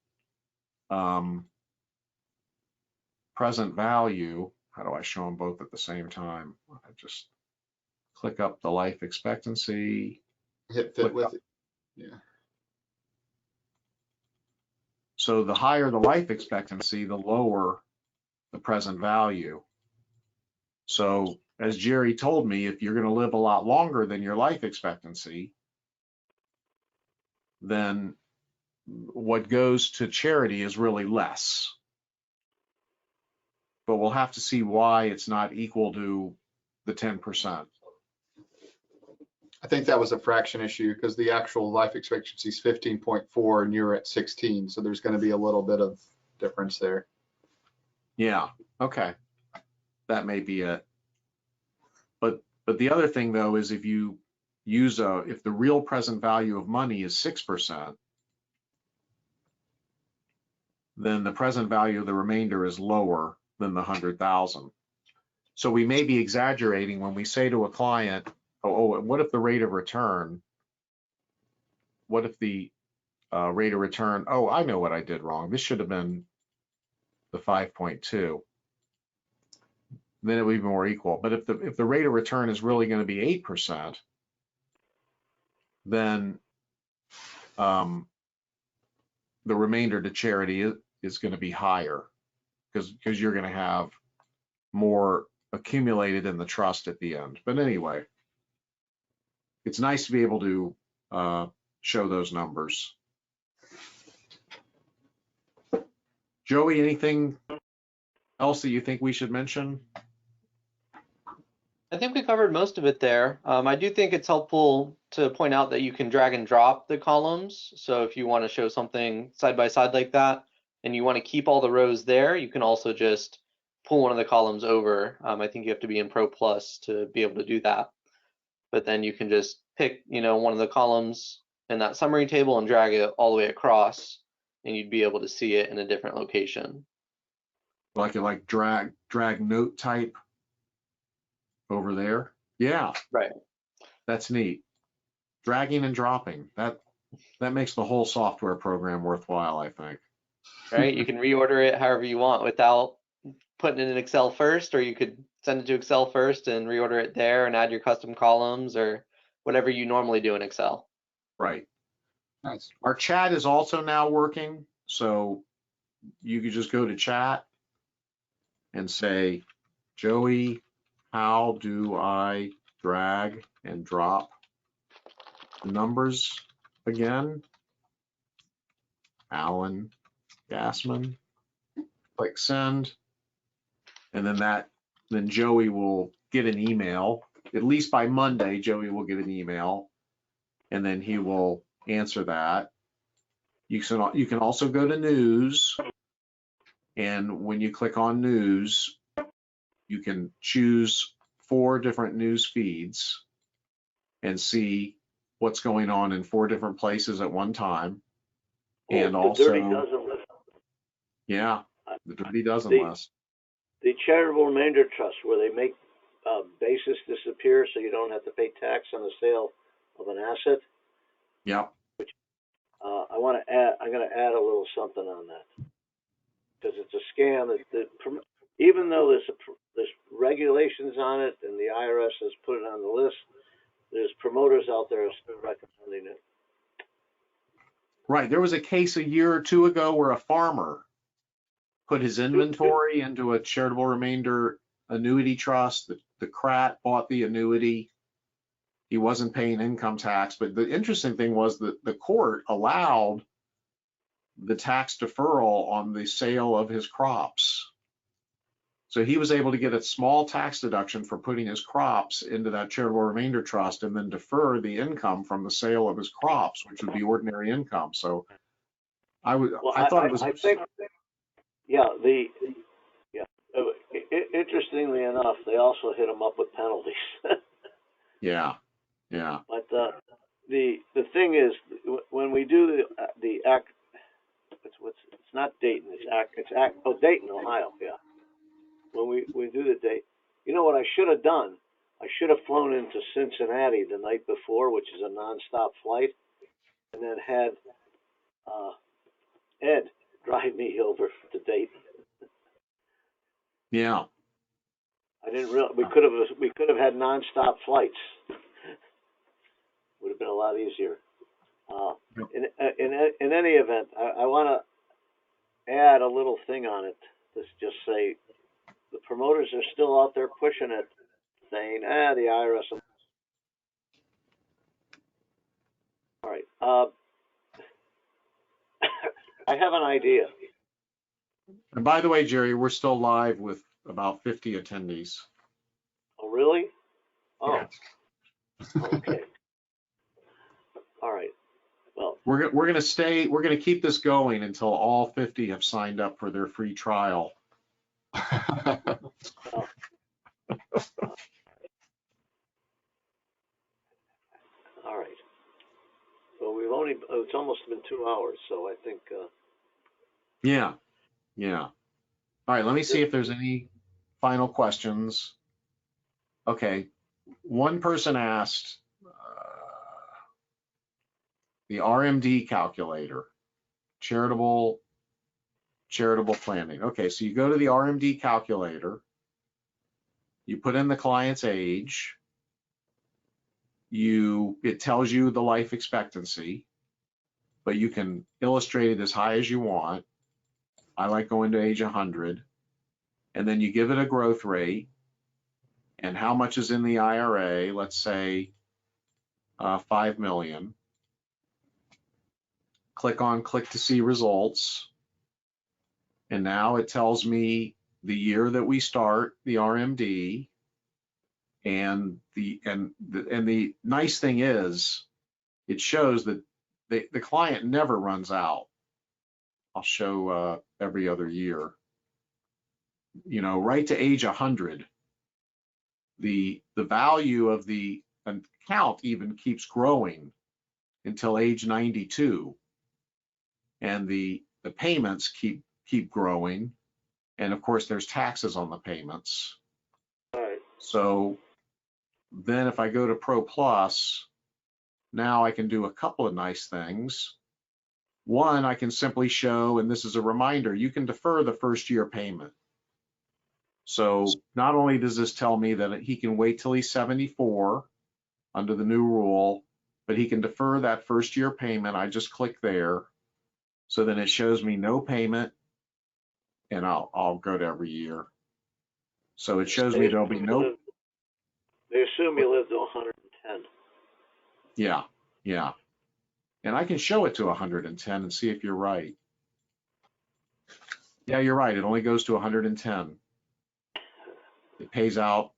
present value, how do I show them both at the same time? I just click up the life expectancy. Hit fit with it. Yeah. So the higher the life expectancy, the lower the present value. So as Jerry told me, if you're going to live a lot longer than your life expectancy, then what goes to charity is really less. But we'll have to see why it's not equal to the 10%. I think that was a fraction issue because the actual life expectancy is 15.4 and you're at 16. So there's going to be a little bit of difference there. Yeah, okay. That may be it. But the other thing though is if you use if the real present value of money is 6%, then the present value of the remainder is lower than the 100,000. So we may be exaggerating when we say to a client, oh, what if the rate of return, what if the rate of return, oh, I know what I did wrong. This should have been the 5.2. Then it would be more equal. But if the rate of return is really going to be 8%, then the remainder to charity is going to be higher because you're going to have more accumulated in the trust at the end. But anyway, it's nice to be able to show those numbers. Joey, anything else that you think we should mention? I think we covered most of it there. I do think it's helpful to point out that you can drag and drop the columns. So if you want to show something side by side like that, and you want to keep all the rows there, you can also just pull one of the columns over. I think you have to be in Pro Plus to be able to do that. But then you can just pick, one of the columns in that summary table and drag it all the way across, and you'd be able to see it in a different location. Like drag note type over there. Yeah. Right. That's neat. Dragging and dropping. That makes the whole software program worthwhile, I think. Right. You can reorder it however you want without putting it in Excel first, or you could send it to Excel first and reorder it there and add your custom columns or whatever you normally do in Excel. Right. Nice. Our chat is also now working. So you could just go to chat and say, Joey, how do I drag and drop the numbers again? Alan Gassman, click send. And then Joey will get an email. At least by Monday, Joey will get an email and then he will answer that. You can also go to news, and when you click on news, you can choose 4 different news feeds and see what's going on in 4 different places at one time. And also, the Dirty Dozen list. Yeah, the Dirty Dozen list. The charitable remainder trust, where they make basis disappear so you don't have to pay tax on the sale of an asset. Yep. I want to add. I'm going to add a little something on that because it's a scam. Even though there's regulations on it and the IRS has put it on the list, there's promoters out there still recommending it. Right. There was a case a year or two ago where a farmer put his inventory into a charitable remainder annuity trust. The CRAT bought the annuity. He wasn't paying income tax, but the interesting thing was that the court allowed the tax deferral on the sale of his crops. So he was able to get a small tax deduction for putting his crops into that charitable remainder trust and then defer the income from the sale of his crops, which would be ordinary income. So I thought it was. I think, yeah, interestingly enough, they also hit them up with penalties. Yeah. But the thing is, when we do the act, it's not Dayton, Dayton, Ohio, yeah. When we do the date, you know what I should have done? I should have flown into Cincinnati the night before, which is a nonstop flight, and then had Ed drive me over to Dayton. Yeah. I didn't realize we could have had nonstop flights. Would have been a lot easier. In any event, I want to add a little thing on it. Let's just say the promoters are still out there pushing it, saying, the IRS. All right. I have an idea. And by the way, Jerry, we're still live with about 50 attendees. Oh, really? Oh, Yeah. Okay. All right. Well, we're going to keep this going until all 50 have signed up for their free trial. All right. Well, it's almost been 2 hours, so I think. Yeah. All right, let me see if there's any final questions. Okay, one person asked the RMD calculator, charitable planning. Okay, so you go to the RMD calculator, you put in the client's age, it tells you the life expectancy, but you can illustrate it as high as you want. I like going to age 100, and then you give it a growth rate and how much is in the IRA, let's say 5 million. Click to see results. And now it tells me the year that we start the RMD. And the nice thing is it shows that the client never runs out. I'll show every other year. Right to age 100, the value of the account even keeps growing until age 92, and the payments keep growing, and of course there's taxes on the payments. All right. So then if I go to Pro Plus, now I can do a couple of nice things. One, I can simply show, and this is a reminder, you can defer the first year payment. So not only does this tell me that he can wait till he's 74 under the new rule, but he can defer that first year payment. I just click there. So then it shows me no payment, and I'll go to every year. So it shows me there'll be no. They assume you live to 110. Yeah. And I can show it to 110 and see if you're right. Yeah, you're right. It only goes to 110. It pays out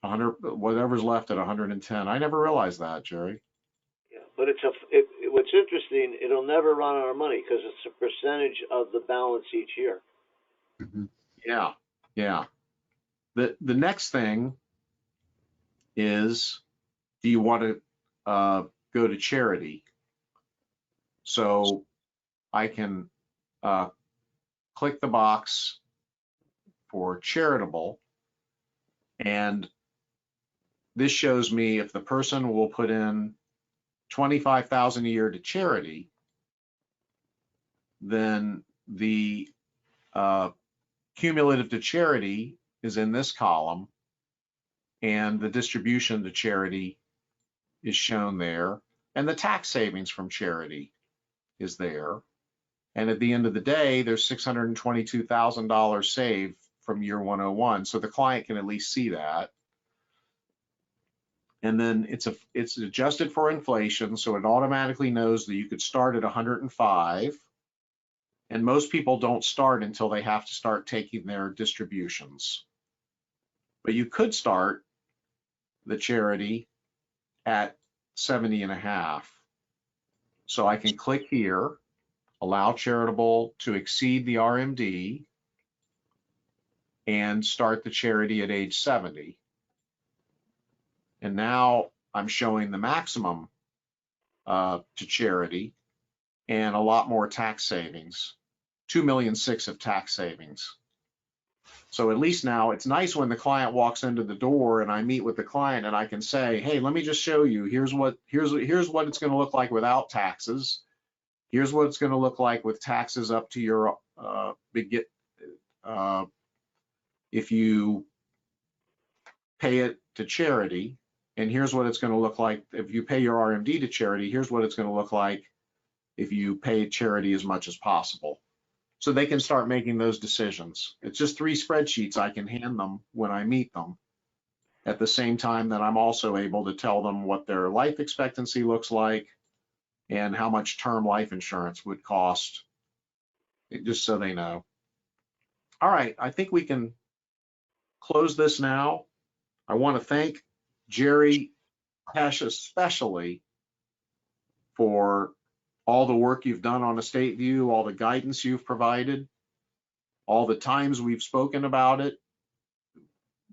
100, whatever's left at 110. I never realized that, Jerry. Yeah, but what's interesting, it'll never run out of money because it's a percentage of the balance each year. Mm-hmm. Yeah. The next thing is, do you want to go to charity? So I can click the box for charitable, and this shows me if the person will put in $25,000 a year to charity, then the cumulative to charity is in this column, and the distribution to charity is shown there, and the tax savings from charity is there. And at the end of the day, there's $622,000 saved from year 101. So the client can at least see that. And then it's adjusted for inflation, so it automatically knows that you could start at 105. And most people don't start until they have to start taking their distributions. But you could start the charity at 70.5. So I can click here, allow charitable to exceed the RMD, and start the charity at age 70. And now I'm showing the maximum to charity and a lot more tax savings, 2.6 million of tax savings. So at least now it's nice when the client walks into the door and I meet with the client and I can say, hey, let me just show you, here's what it's going to look like without taxes. Here's what it's going to look like with taxes up to your if you pay it to charity. And here's what it's going to look like if you pay your RMD to charity. Here's what it's going to look like if you pay charity as much as possible. So they can start making those decisions. It's just 3 spreadsheets I can hand them when I meet them, at the same time that I'm also able to tell them what their life expectancy looks like and how much term life insurance would cost, just so they know. All right, I think we can close this now. I want to thank Jerry Hesh especially for all the work you've done on Estate View, all the guidance you've provided, all the times we've spoken about it.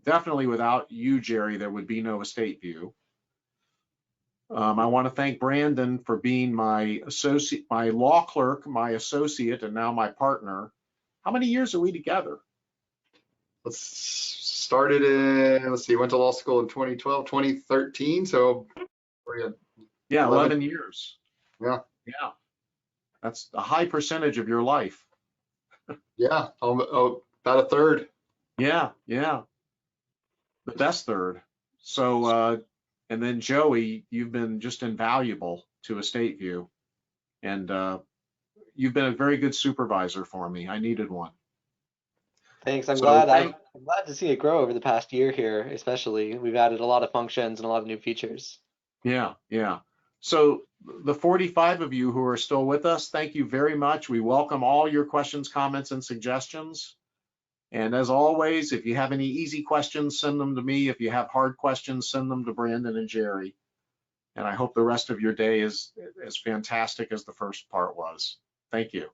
Definitely without you, Jerry, there would be no Estate View. I want to thank Brandon for being my associate, my law clerk, my associate, and now my partner. How many years are we together? Let's started in, let's see, went to law school in 2012, 2013. So yeah, 11 years. Yeah. Yeah. That's a high percentage of your life. Yeah, about a third. Yeah, yeah. The best third. So, and then Joey, you've been just invaluable to Estate View. And you've been a very good supervisor for me. I needed one. Thanks. I'm So glad to see it grow over the past year here, especially. We've added a lot of functions and a lot of new features. Yeah, yeah. So the 45 of you who are still with us, thank you very much. We welcome all your questions, comments, and suggestions. And as always, if you have any easy questions, send them to me. If you have hard questions, send them to Brandon and Jerry. And I hope the rest of your day is as fantastic as the first part was. Thank you.